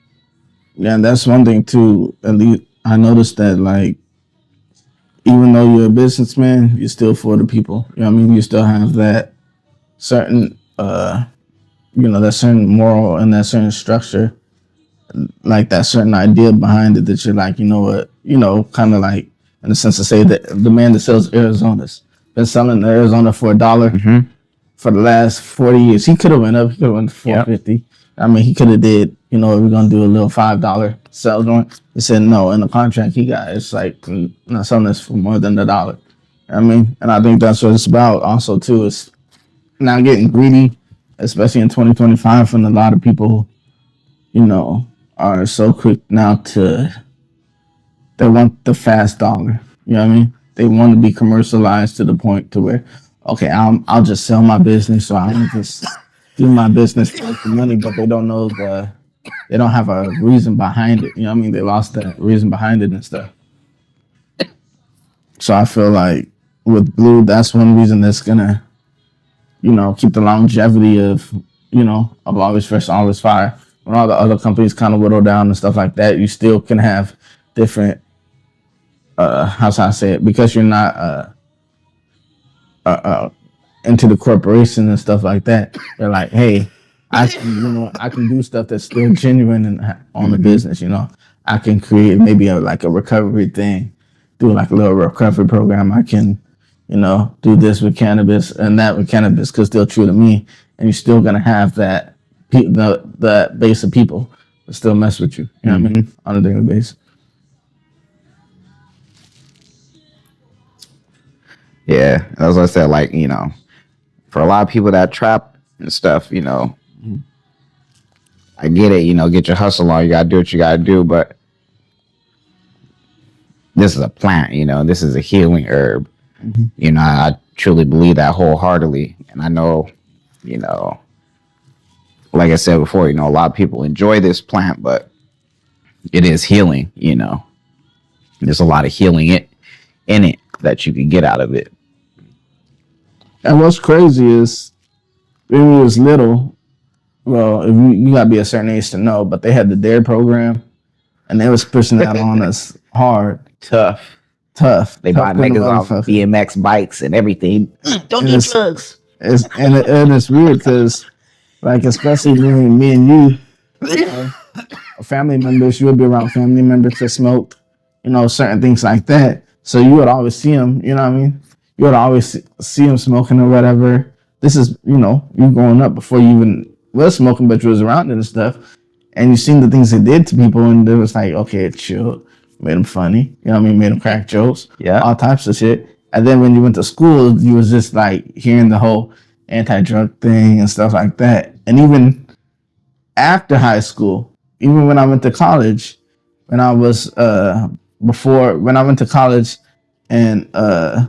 Yeah, and that's one thing too. At least I noticed that, like, even though you're a businessman, you're still for the people. You still have that certain, that certain moral and that certain structure, like that certain idea behind it that you're like, kind of like in the sense to say that the man that sells Arizona's been selling Arizona for $1 for the last 40 years. He could have went up. He could have went to $4.50. Yep. I mean, he could have did, we're going to do a little $5 sell joint. He said no. In the contract he got, it's like, not selling this for more than $1. And I think that's what it's about also too, is not getting greedy, especially in 2025, when a lot of people, are so quick now they want the fast dollar. You know what I mean? They want to be commercialized to the point to where, okay, I'll just sell my business, so I'll just do my business for money, but they don't know they don't have a reason behind it. You know what I mean? They lost that reason behind it and stuff. So I feel like with Blu, that's one reason that's gonna, keep the longevity of, of Always Fresh, Always Fire. When all the other companies kind of whittle down and stuff like that, you still can have different, how should I say it? Because you're not into the corporation and stuff like that. They're like, hey, I can do stuff that's still genuine and on the business. I can create maybe a recovery thing, do like a little recovery program. I can, do this with cannabis and that with cannabis, because still true to me. And you're still gonna have that the base of people that still mess with you. You know what I mean? On a daily basis. Yeah, as I said, like, for a lot of people that trap and stuff, I get it. Get your hustle on. You gotta do what you gotta do. But this is a plant. This is a healing herb. Mm-hmm. I truly believe that wholeheartedly, and I know, you know, like I said before, a lot of people enjoy this plant, but it is healing. There's a lot of healing in it that you can get out of it. And what's crazy is when we was little, well, if you gotta be a certain age to know, but they had the DARE program, and they was pushing that on us hard, Tough. tough, They tough buy than a niggas off motherfucker. BMX bikes and everything. Don't And do drugs. and it's weird because, like, especially me and you, know, family members, you would be around family members that smoked, certain things like that. So you would always see them, you know what I mean? You would always see them smoking or whatever. This is, you growing up before you even was smoking, but you was around it and stuff. And you seen the things they did to people, and it was like, okay, chill. Made them funny, you know what I mean? Made them crack jokes, Yeah. all types of shit. And then when you went to school, you was just like hearing the whole anti-drug thing and stuff like that. And even after high school, even when I went to college, when I was when I went to college, and I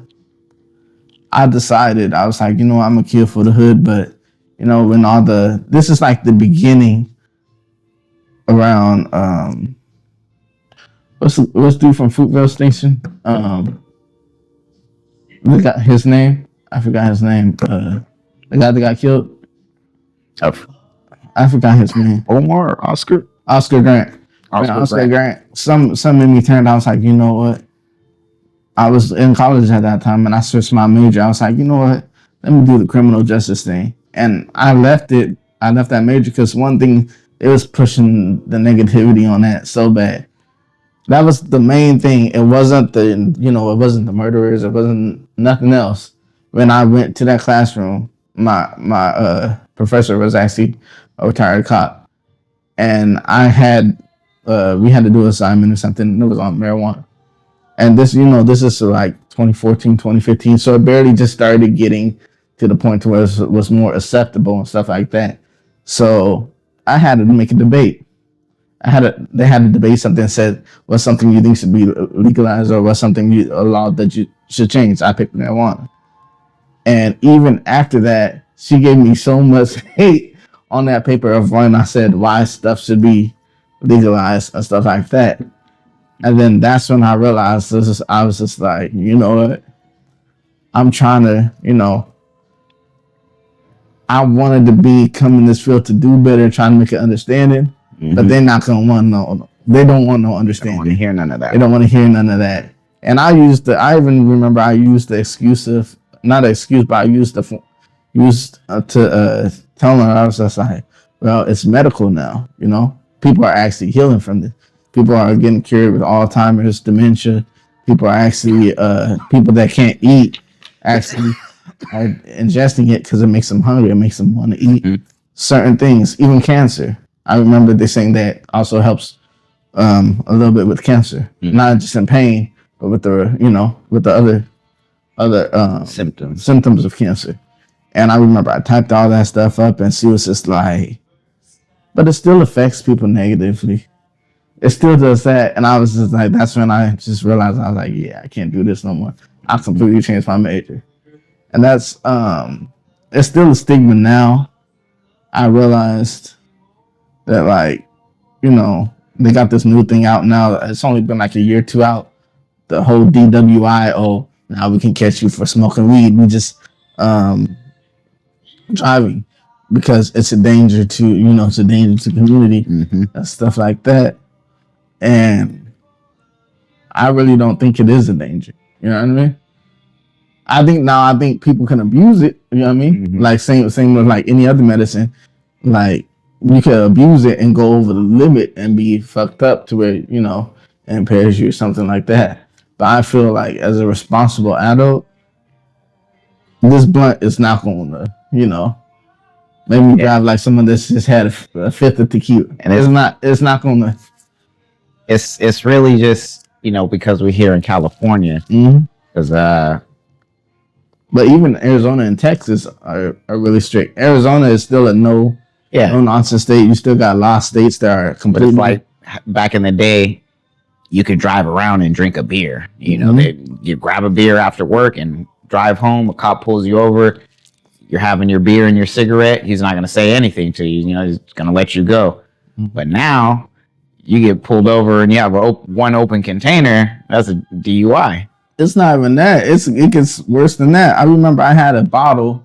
decided, I was like, I'm a kid for the hood, but when this is like the beginning around what's dude from Fruitvale Station, look at his name, I forgot his name, the guy that got killed, I forgot his name. Omar, Oscar Grant. Grant. Grant. Some in me turned. I was like, you know what? I was in college at that time, and I switched my major. I was like, you know what? Let me do the criminal justice thing, and I left it. I left that major because one thing, it was pushing the negativity on that so bad. That was the main thing. It wasn't it wasn't the murderers. It wasn't nothing else. When I went to that classroom, my professor was actually a retired cop, and we had to do an assignment or something. It was on marijuana, and this is like 2014, 2015, so it barely just started getting to the point to where it was more acceptable and stuff like that. So I had to make a debate. They had to debate something that said what's something you think should be legalized or what's something a law that you should change. I picked marijuana, and even after that, she gave me so much hate on that paper of when I said why stuff should be legalized and stuff like that. And then that's when I realized I was just like, you know what? I'm trying to, I wanted to come in this field to do better, trying to make it understanding, but they're not gonna want no. They don't want no understanding. They don't want to hear none of that. They don't want to hear none of that. And I even remember I used the excuse of, not an excuse, but I used to tell her, I was just like, well, it's medical now. People are actually healing from this. People are getting cured with Alzheimer's, dementia. People are actually people that can't eat actually are ingesting it because it makes them hungry. It makes them want to eat certain things, even cancer. I remember they saying that also helps a little bit with cancer, not just in pain, but with the other symptoms of cancer. And I remember I typed all that stuff up, and she was just like, but it still affects people negatively. It still does that. And I was just like, that's when I just realized, I was like, yeah, I can't do this no more. I completely changed my major. And that's it's still a stigma now. I realized that, like, they got this new thing out now. It's only been like a year or two out. The whole DWI, oh, now we can catch you for smoking weed. We just driving because it's a danger to it's a danger to the community and stuff like that. And I really don't think it is a danger. You know what I mean? I think people can abuse it. You know what I mean? Like same with like any other medicine. Like you can abuse it and go over the limit and be fucked up to where it impairs you or something like that. But I feel like as a responsible adult, this blunt is not going to make me drive like someone that's just had a fifth of tequila. And it's not going to. It's really just because we're here in California. Because but even Arizona and Texas are really strict. Arizona is still a no Yeah. No nonsense state. You still got a lot of states that are But completely. it's like back in the day, you could drive around and drink a beer. You know, you grab a beer after work and drive home. A cop pulls you over. You're having your beer and your cigarette. He's not going to say anything to you. You know, he's going to let you go. But now you get pulled over and you have one open container. That's a DUI. It's not even that. It gets worse than that. I remember I had a bottle.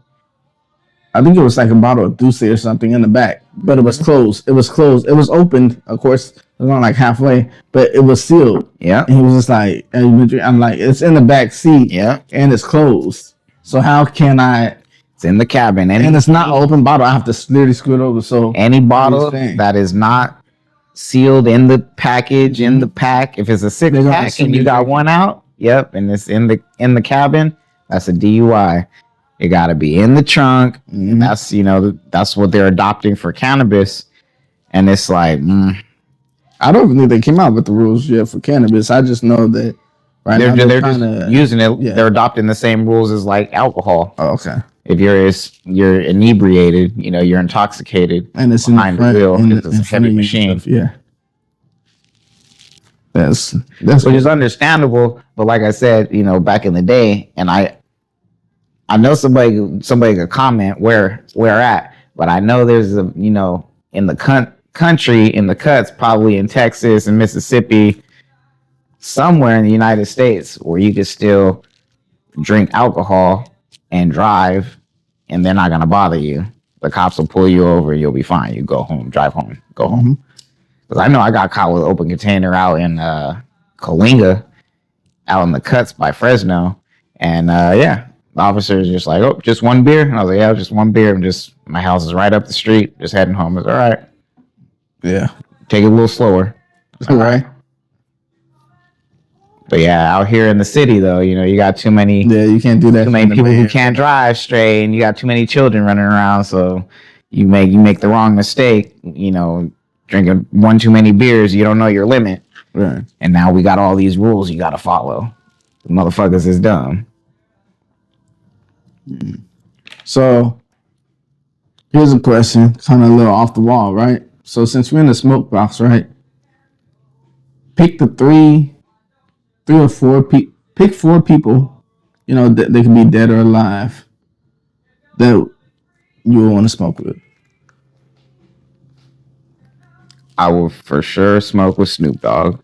I think it was like a bottle of Douce or something in the back, but it was closed. It was closed. It was open, of course. It was on like halfway, but it was sealed. Yeah. And he was just like, I'm like, it's in the back seat. Yeah. And it's closed. So how can I? It's in the cabin. And it's not an open bottle. I have to literally screw it over. So any bottle that is not sealed in the package, in the pack, if it's a 6-pack and you got one out, yep, and it's in the cabin, that's a DUI. It got to be in the trunk. That's, you know, that's what they're adopting for cannabis. And it's like, I don't even think they came out with the rules yet for cannabis. I just know that now they're just using it. Yeah. They're adopting the same rules as like alcohol. Oh, okay. If you're inebriated, you know, you're intoxicated, and it's behind the wheel, it's a heavy machine. Stuff, yeah. That's which is understandable, but like I said, you know, back in the day, and I know somebody could comment where at, but I know there's a, you know, in the country, in the cuts, probably in Texas and Mississippi, somewhere in the United States, where you could still drink alcohol and drive, and they're not gonna bother you. The cops will pull you over, you'll be fine. You go home, drive home, go home. Because I know I got caught with an open container out in Coalinga, out in the cuts by Fresno, and yeah. The officer's just like, oh, just one beer? And I was like, yeah, just one beer. I'm just, my house is right up the street. Just heading home. I was all right. Yeah. Take it a little slower. All right. But yeah, out here in the city, though, you know, you got too many. Yeah, you can't do that. Too many people who can't drive straight, and you got too many children running around. So you make the wrong mistake, you know, drinking one too many beers. You don't know your limit. Right. And now we got all these rules you got to follow. The motherfuckers is dumb. So here's a question, kind of a little off the wall, right? So since we're in the smoke box, right? Pick the three or four people. Pick 4 people, you know, that they can be dead or alive, that you will want to smoke with. I will for sure smoke with Snoop Dogg.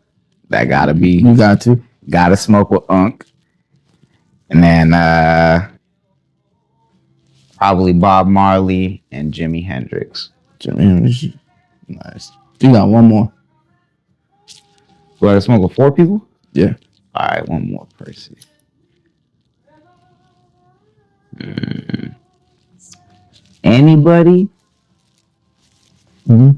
That gotta be. You got to. Gotta smoke with Unc. And then probably Bob Marley and Jimi Hendrix. Jimi Hendrix. Nice. You got one more. Do I smoke with 4 people? Yeah. All right, one more person. Anybody? I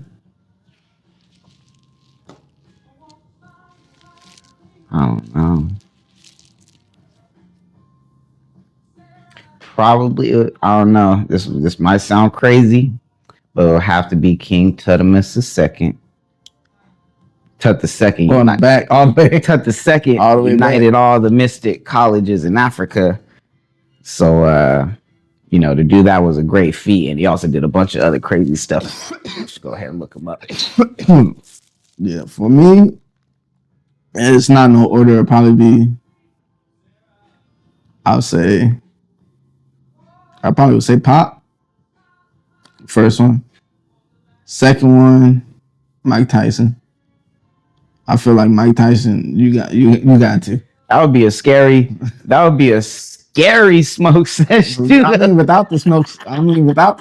don't know. Probably, I don't know. This might sound crazy, but it'll have to be King Tutmosis II. Tut II. Going back all the way. Tut II all the way united all the mystic colleges in Africa. So, you know, to do that was a great feat, and he also did a bunch of other crazy stuff. Just go ahead and look him up. Yeah, for me, it's not no order. It'll probably be, I probably would say Pop. First one. Second one, Mike Tyson. I feel like Mike Tyson, you got to. That would be a scary smoke session. I mean, without the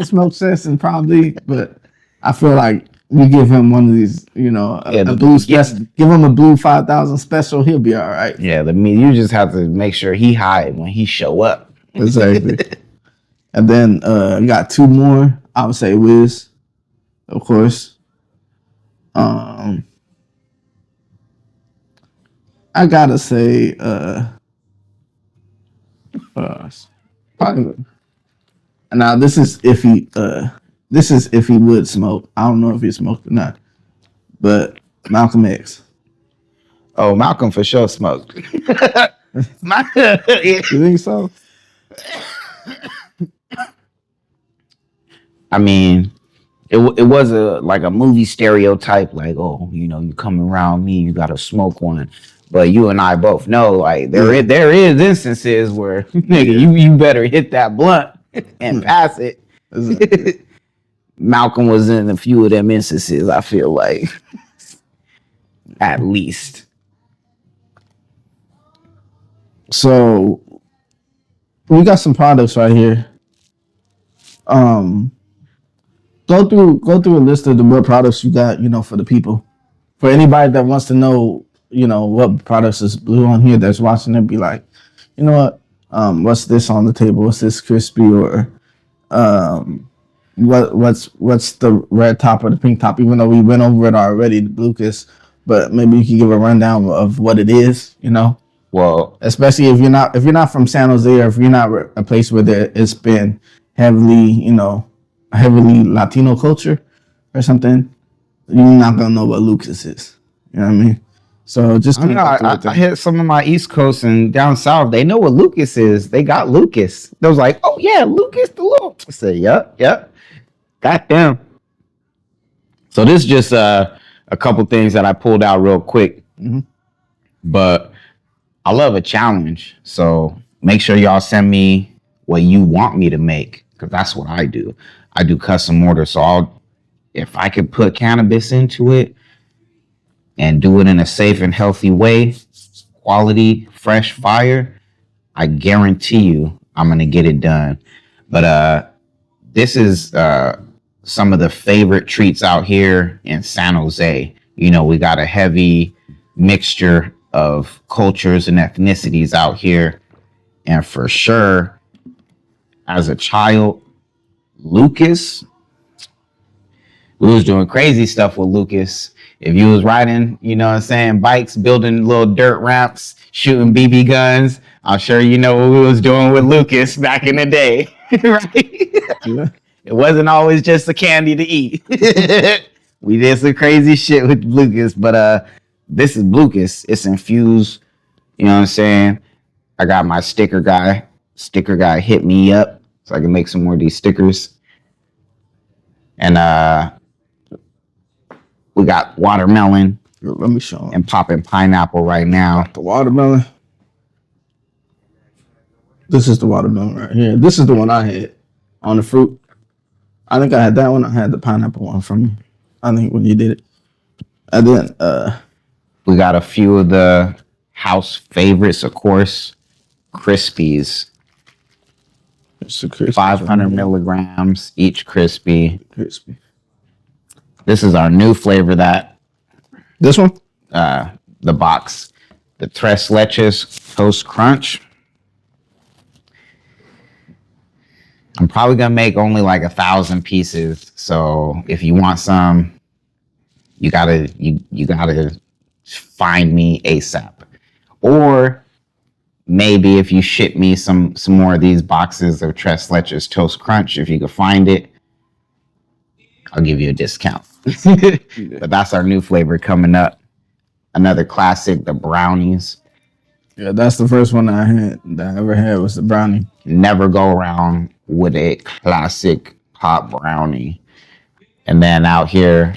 smoke session, probably. But I feel like we give him one of these, you know, a blue special. Give him a blue 5,000 special. He'll be all right. Yeah, you just have to make sure he hide when he show up. Exactly. And then I got 2 more. I would say Wiz, of course. I gotta say, probably. Now this is if he would smoke. I don't know if he smoked or not, but Malcolm X. Oh, Malcolm for sure smoked. You think so? I mean, it was a like a movie stereotype, like, oh, you come around me, you gotta smoke one. But you and I both know, like, there is instances where nigga, you better hit that blunt and pass it. Exactly. Malcolm was in a few of them instances, I feel like. At least. So we got some products right here. Um, go through a list of the what products you got, for the people. For anybody that wants to know, what products is blue on here that's watching it, be like, you know what? What's this on the table? What's this crispy or um what's the red top or the pink top? Even though we went over it already, the Blucas, but maybe you can give a rundown of what it is. Well, Especially if you're not from San Jose or if you're not a place where it's been heavily Latino culture or something, you're not gonna know what Lucas is. You know what I mean? So just I don't know. I hit some of my East Coast and down south. They know what Lucas is. They got Lucas. They was like, oh yeah, Lucas the little. I said, yep. Goddamn. So this is just a couple things that I pulled out real quick. Mm-hmm. But I love a challenge. So make sure y'all send me what you want me to make, because that's what I do. I do custom orders. So if I could put cannabis into it and do it in a safe and healthy way, quality, fresh fire, I guarantee you I'm going to get it done. But this is some of the favorite treats out here in San Jose. We got a heavy mixture of cultures and ethnicities out here. And for sure, as a child, Lucas, we was doing crazy stuff with Lucas. If you was riding, bikes, building little dirt ramps, shooting BB guns, I'm sure you know what we was doing with Lucas back in the day, right? Yeah. It wasn't always just the candy to eat. We did some crazy shit with Lucas, but this is Lucas. It's infused. You know what I'm saying? I got my sticker guy. Sticker guy hit me up so I can make some more of these stickers. And we got watermelon. Let me show them. And popping pineapple right now. The watermelon. This is the watermelon right here. This is the one I had on the fruit. I think I had that one. I had the pineapple one from you. I think when you did it. And then we got a few of the house favorites, of course. Crispies. It's a crispy 500 milligrams each crispy. Crispy. This is our new flavor This one? The box. The Tres Leches Toast Crunch. I'm probably gonna make only like 1,000 pieces. So if you want some, you gotta find me ASAP. Or maybe if you ship me some more of these boxes of Tres Leches Toast Crunch, if you can find it, I'll give you a discount. But that's our new flavor coming up. Another classic, the brownies. Yeah, that's the first one that I ever had was the brownie. Never go around with a classic pop brownie. And then out here,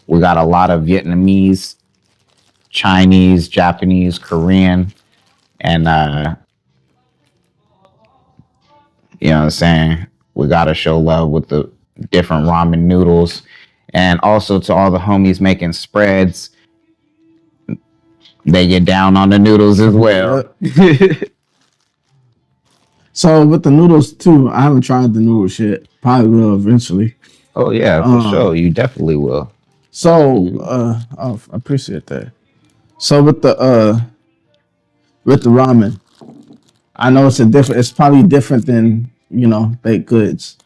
we got a lot of Vietnamese, Chinese, Japanese, Korean, and you know what I'm saying? We gotta show love with the different ramen noodles. And also to all the homies making spreads, they get down on the noodles as well. So with the noodles too, I haven't tried the noodles yet. Probably will eventually. Oh yeah, for sure. You definitely will. So I appreciate that. So with the ramen, I know it's probably different than, baked goods.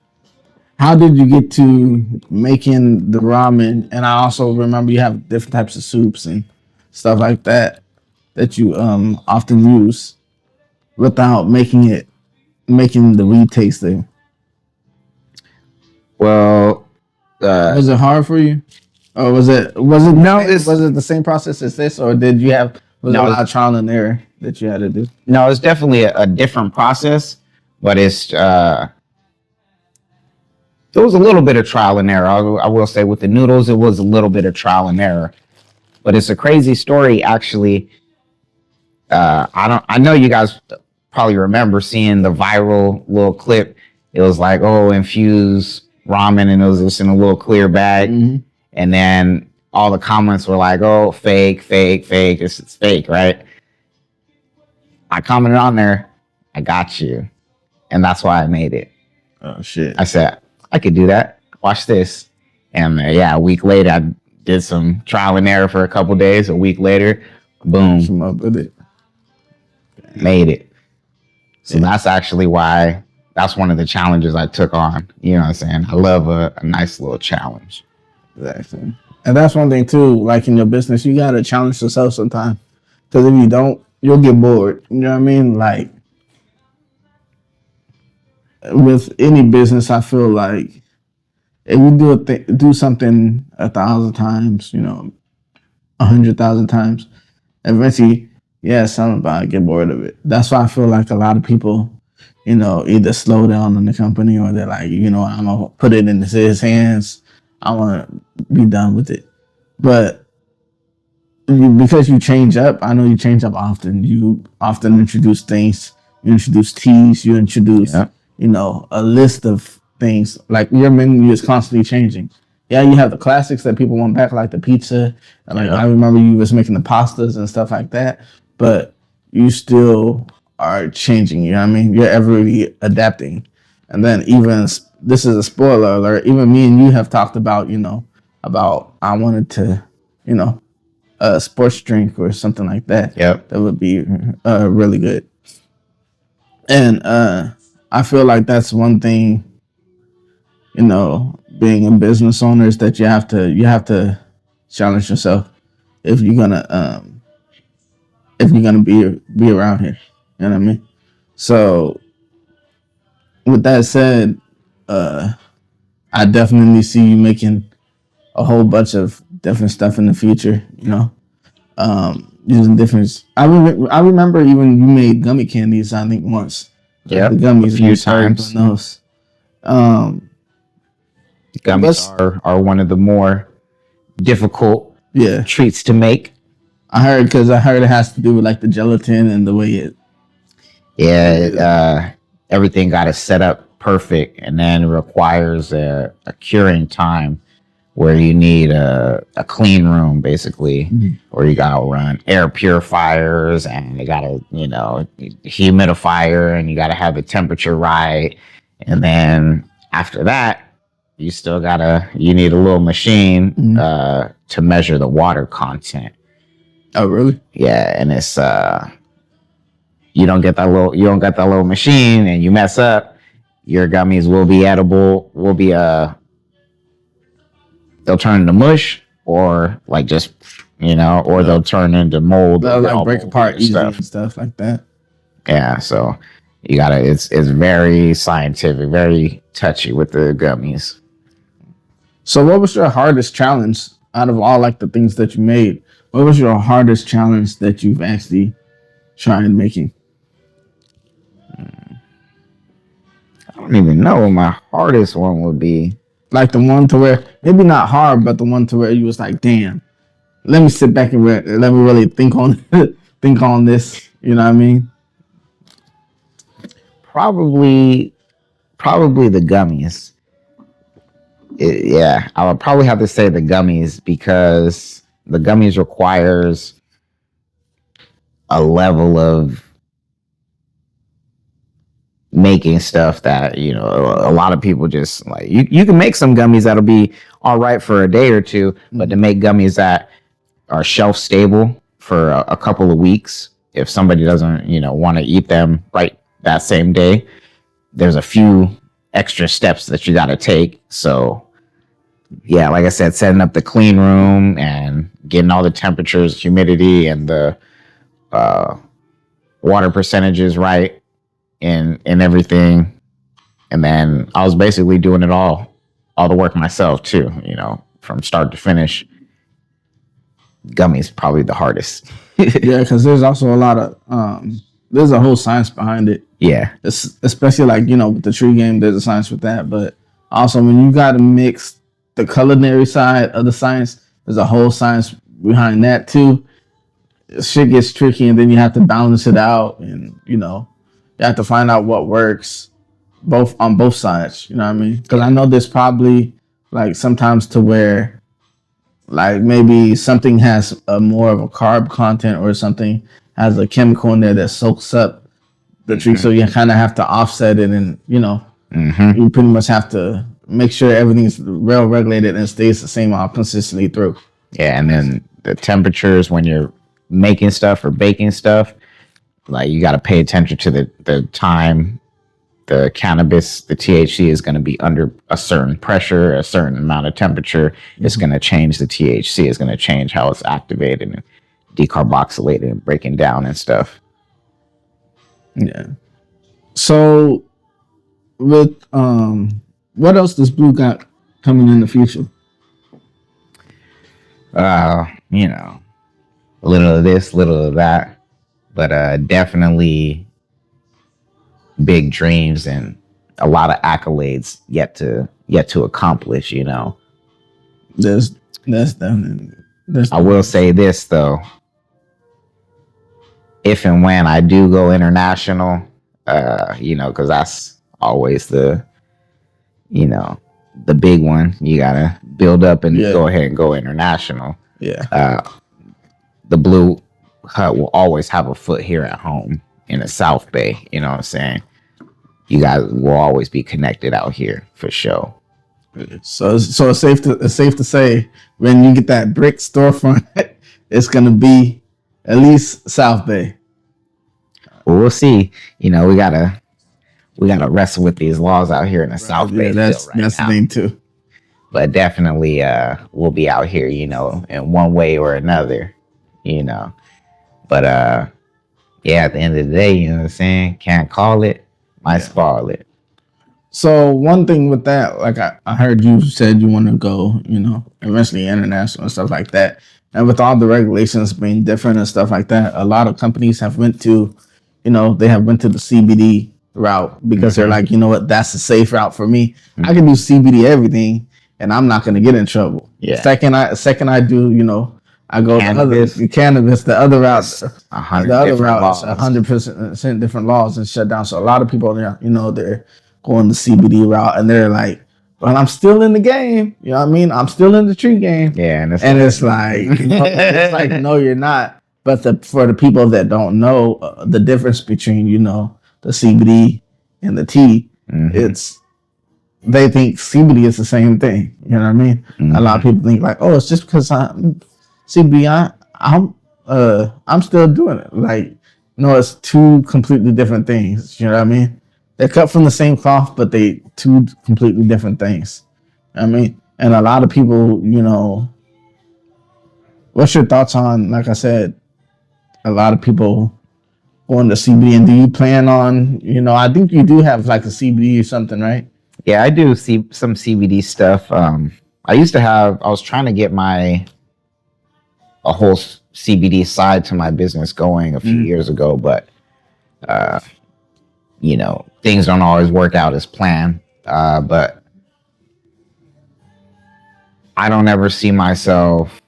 How did you get to making the ramen? And I also remember you have different types of soups and stuff like that you often use without making the weed tasting. Well, was it hard for you? Or was it the same process as this, or did you have a lot of trial and error that you had to do? No, it's definitely a different process, but it's It was a little bit of trial and error. I will say with the noodles, it was a little bit of trial and error. But it's a crazy story, actually. I know you guys probably remember seeing the viral little clip. It was like, oh, infuse ramen, and it was just in a little clear bag. Mm-hmm. And then all the comments were like, oh, fake, fake, fake. This is fake, right? I commented on there, I got you. And that's why I made it. Oh shit! I said, I could do that. Watch this. And yeah, a week later, I did some trial and error for a couple days. A week later, boom, Come up with it. made it. So that's actually why, that's one of the challenges I took on. You know what I'm saying? I love a nice little challenge. Exactly. And that's one thing too, like in your business, you gotta challenge yourself sometimes. Because if you don't, you'll get bored. You know what I mean? Like with any business, I feel like if you do something 1,000 times, 100,000 times, eventually, yeah, somebody get bored of it. That's why I feel like a lot of people, either slow down in the company or they're like, I'm gonna put it in his hands. I want to be done with it. But because you change up, I know you change up often. You often introduce things. You introduce teas. You introduce, Yeah. A list of things. Like your menu is constantly changing. Yeah, you have the classics that people want back, like the pizza. And like I remember you was making the pastas and stuff like that. But you still are changing. You know what I mean? You're ever really adapting. And then even this is a spoiler alert. Even me and you have talked about, about I wanted to, a sports drink or something like that. Yep. That would be really good. And I feel like that's one thing, being a business owner is that you have to challenge yourself if you're gonna be around here. You know what I mean? So with that said, I definitely see you making a whole bunch of different stuff in the future. Using different. I remember even you made gummy candies. I think once. Yeah, The gummies a few times. Those. Gummies are one of the more difficult Yeah, treats to make. I heard it has to do with like the gelatin and the way it. Yeah, everything got to set up perfect, and then requires a curing time where you need a clean room, basically, or you gotta run air purifiers, and you gotta, humidifier, and you gotta have the temperature right. And then after that, you need a little machine to measure the water content. Oh, really? Yeah, and it's you don't get that little machine, and you mess up, your gummies will be edible, they'll turn into mush, or like just, or they'll turn into mold. They'll like break apart easy and stuff like that. Yeah, so it's very scientific, very touchy with the gummies. So what was your hardest challenge out of all like the things that you made? What was your hardest challenge that you've actually tried making? I don't even know what my hardest one would be. Like the one to where maybe not hard, but the one to where you was like, damn, let me sit back and let me really think on this. You know what I mean? Probably the gummies. Yeah, I would probably have to say the gummies, because the gummies requires a level of making stuff that, a lot of people just like. You can make some gummies that'll be all right for a day or two, but to make gummies that are shelf stable for a couple of weeks, if somebody doesn't, want to eat them right that same day, there's a few extra steps that you got to take. So yeah, like I said, setting up the clean room and getting all the temperatures, humidity, and the water percentages right in everything. And then I was basically doing it all the work myself too, from start to finish. Gummies probably the hardest. Yeah, because there's also a lot of there's a whole science behind it. Yeah, Especially like with the tree game, there's a science with that. But Also, when you got to mix the culinary side of the science, there's a whole science behind that too. Shit gets tricky, and then you have to balance it out, and you have to find out what works both on both sides. You know what I mean? Because I know there's probably like sometimes to where like maybe something has a more of a carb content or something has a chemical in there that soaks up the tree, so you kind of have to offset it, and you pretty much have to make sure everything's well regulated and stays the same all consistently through. Yeah, and then the temperatures when you're making stuff or baking stuff, like you got to pay attention to the time the cannabis, the THC is going to be under a certain pressure, a certain amount of temperature. It's going to change the THC. It's going to change how it's activated and decarboxylated and breaking down and stuff. Yeah. So with what else does Blue got coming in the future? A little of this, little of that, but definitely big dreams and a lot of accolades yet to accomplish. There's definitely. I will say this though, if and when I do go international, because that's always the big one. You gotta build up and go ahead and go international. Yeah. The Blu Hut will always have a foot here at home in the South Bay. You know what I'm saying? You guys will always be connected out here for sure. So it's safe to say when you get that brick storefront, it's gonna be at least South Bay. Well, we'll see. We gotta wrestle with these laws out here in the South Bay. That's the thing too. But definitely, we'll be out here, in one way or another, But yeah, at the end of the day, you know what I'm saying? Can't call it, might spoil it. So one thing with that, like I heard you said you want to go, eventually international and stuff like that. And with all the regulations being different and stuff like that, a lot of companies have went to, they have went to the CBD route because they're like, you know what, that's a safe route for me. I can do CBD everything, and I'm not going to get in trouble. Yeah. Second I do, I go cannabis. The other route, the other route is 100% different laws and shut down. So a lot of people, they're going the CBD route, and they're like, "Well, I'm still in the game." You know what I mean? I'm still in the tree game. Yeah, and it's like, it's like, no, you're not. But for the people that don't know the difference between, the CBD and the tea, they think CBD is the same thing. You know what I mean? A lot of people think like, oh, it's just because I'm CBD. I'm still doing it. Like, no, it's two completely different things. You know what I mean? They're cut from the same cloth, but they two completely different things. I mean, and a lot of people, what's your thoughts on, like I said, a lot of people going to CBD, and do you plan on, I think you do have like a CBD or something, right? Yeah, I do see some CBD stuff. I was trying to get a whole CBD side to my business going a few years ago, but things don't always work out as planned. But I don't ever see myself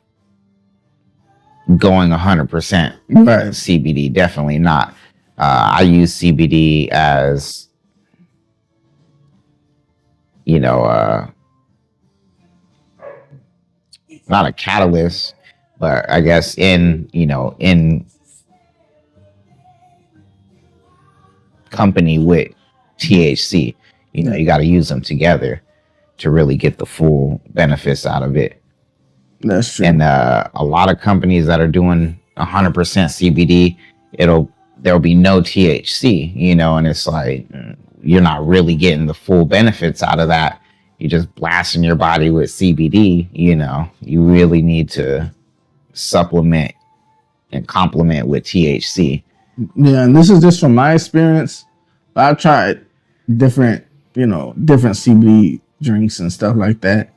going 100% CBD. Definitely not. I use CBD as, not a catalyst, but I guess in company with THC, you got to use them together to really get the full benefits out of it. That's true. And a lot of companies that are doing 100% CBD, there'll be no THC, and it's like you're not really getting the full benefits out of that. You're just blasting your body with CBD. You really need to supplement and complement with THC. Yeah, and this is just from my experience. I've tried different CBD drinks and stuff like that,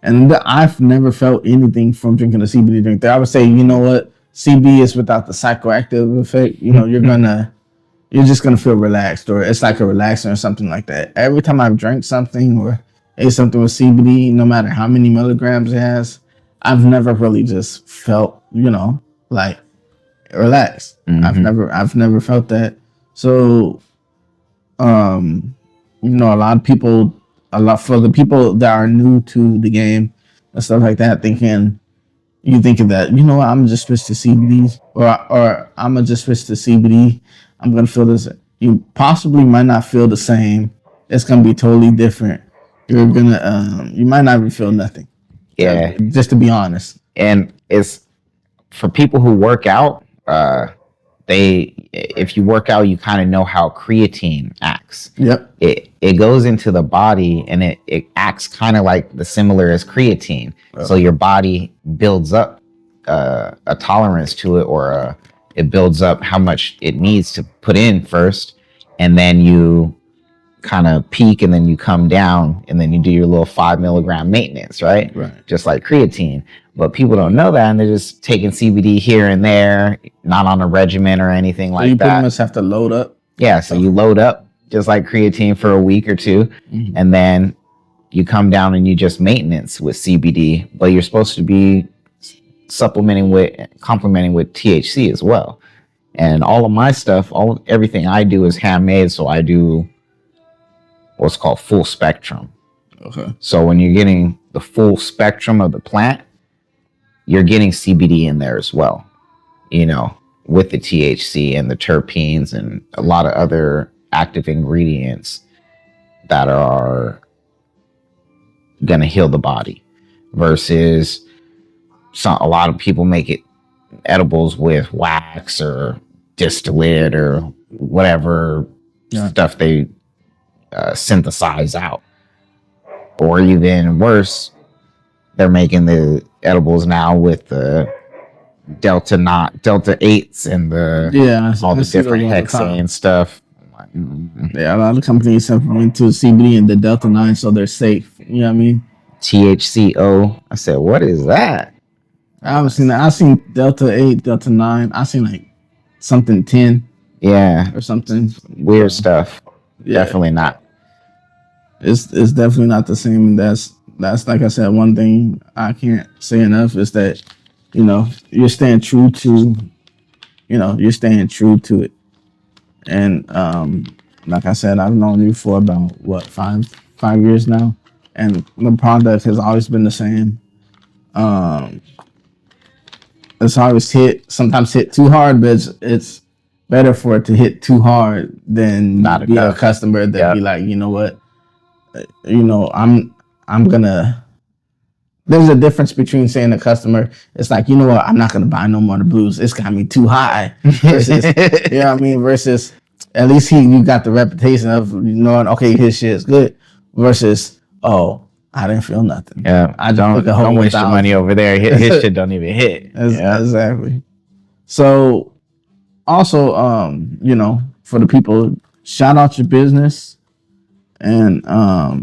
and I've never felt anything from drinking a CBD drink. I would say, what, CBD is without the psychoactive effect. You're just gonna feel relaxed, or it's like a relaxant or something like that. Every time I've drank something, or ate something with CBD, no matter how many milligrams it has, I've never really just felt, like relaxed. I've never felt that. So, a lot of people, for the people that are new to the game and stuff like that, you thinking that, what, I'm just switch to CBD, or I'm gonna just switch to CBD. I'm gonna feel this. You possibly might not feel the same. It's gonna be totally different. You might not even feel nothing. Yeah. Just to be honest. And it's for people who work out. If you work out, you kind of know how creatine acts. Yep. It goes into the body and it acts kind of like the similar as creatine. Oh. So your body builds up a tolerance to it, or it builds up how much it needs to put in first, and then you kind of peak, and then you come down, and then you do your little 5 milligram maintenance, right? Just like creatine. But people don't know that, and they're just taking CBD here and there, not on a regimen or anything like that. You pretty much have to load up. Yeah, so you load up just like creatine for a week or two, and then you come down and you just maintenance with CBD, but you're supposed to be complementing with THC as well. And all of my stuff, everything I do is handmade, so I do what's called full spectrum. Okay. So when you're getting the full spectrum of the plant, you're getting CBD in there as well, with the THC and the terpenes and a lot of other active ingredients that are going to heal the body, versus a lot of people make it edibles with wax or distillate or whatever stuff they synthesize out. Or even worse, they're making the edibles now with the delta 8s and all the different hexane stuff. Yeah, a lot of companies have went to CBD and the delta 9, so they're safe. You know what I mean? THCO. I said, what is that? I haven't seen that. I've seen delta 8, delta 9. I've seen like something 10. Yeah. Or something. Weird stuff. Yeah. Definitely not. It's definitely not the same. That's like I said, one thing I can't say enough is that, you're staying true to it. And like I said, I've known you for about 5 years now, and the product has always been the same. It's always sometimes hit too hard, but it's better for it to hit too hard than not be a customer that be like, you know what, I'm gonna. There's a difference between saying to a customer, it's like, you know what, I'm not gonna buy no more of the blues. It's got me too high. Versus, you know what I mean? Versus, at least you got the reputation of knowing, okay, his shit is good. Versus, oh, I didn't feel nothing. Yeah, I don't waste your money over there. His shit don't even hit. Exactly. So, also, for the people, shout out your business, and I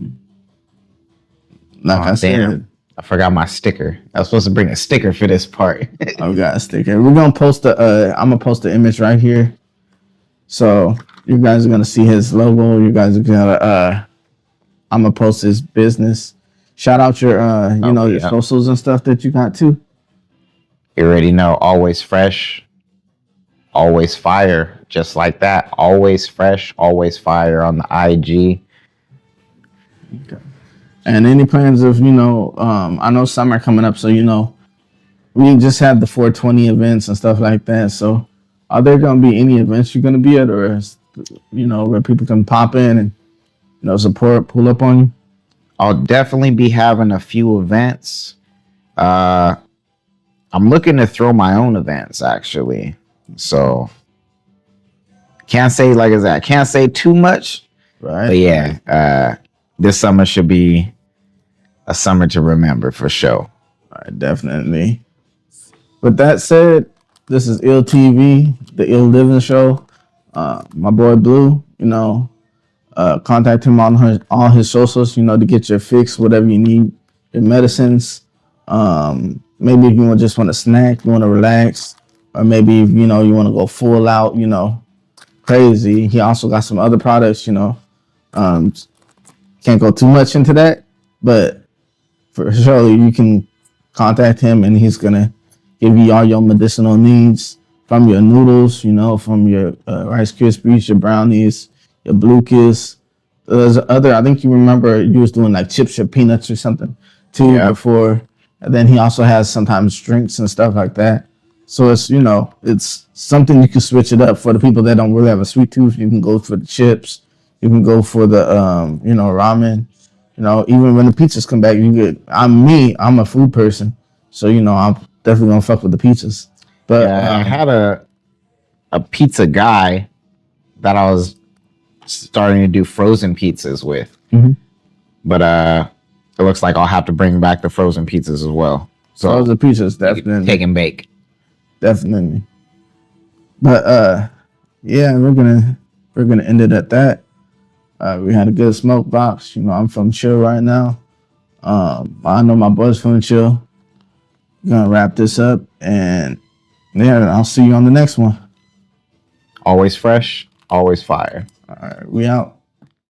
said, I forgot my sticker. I was supposed to bring a sticker for this part. I got a sticker. We're gonna post I'm gonna post the image right here, so you guys are gonna see his logo. You guys are gonna I'm gonna post his business. Shout out your your socials and stuff that you got too. You already know, always fresh, always fire, just like that. Always fresh, always fire on the IG. Okay. And any plans of, I know summer coming up, so, we just had the 420 events and stuff like that. So are there going to be any events you're going to be at, or, where people can pop in and, support, pull up on you? I'll definitely be having a few events. I'm looking to throw my own events, actually. So can't say can't say too much. Right. But yeah, this summer should be a summer to remember for sure. All right, definitely. With that said, this is Ill TV, the Ill Living Show. My boy Blue, contact him on all his socials, to get your fix, whatever you need, your medicines. Maybe if you just want to snack, you want to relax, or maybe if, you want to go full out, crazy. He also got some other products, can't go too much into that. but for sure you can contact him and he's gonna give you all your medicinal needs from your noodles, from your Rice Krispies, your brownies, your Blue Kiss. There's other. I think you remember you was doing like chips or peanuts or something too before. And then he also has sometimes drinks and stuff like that. So it's something you can switch it up for the people that don't really have a sweet tooth. You can go for the chips. You can go for the ramen. Even when the pizzas come back, you get. I'm a food person, so I'm definitely gonna fuck with the pizzas. But I had a pizza guy that I was starting to do frozen pizzas with, but it looks like I'll have to bring back the frozen pizzas as well. So the pizzas definitely take and bake. Definitely. But yeah, we're gonna end it at that. We had a good smoke box. I'm from chill right now. I know my boys from chill. We're gonna wrap this up, and yeah, I'll see you on the next one. Always fresh, always fire. All right, we out.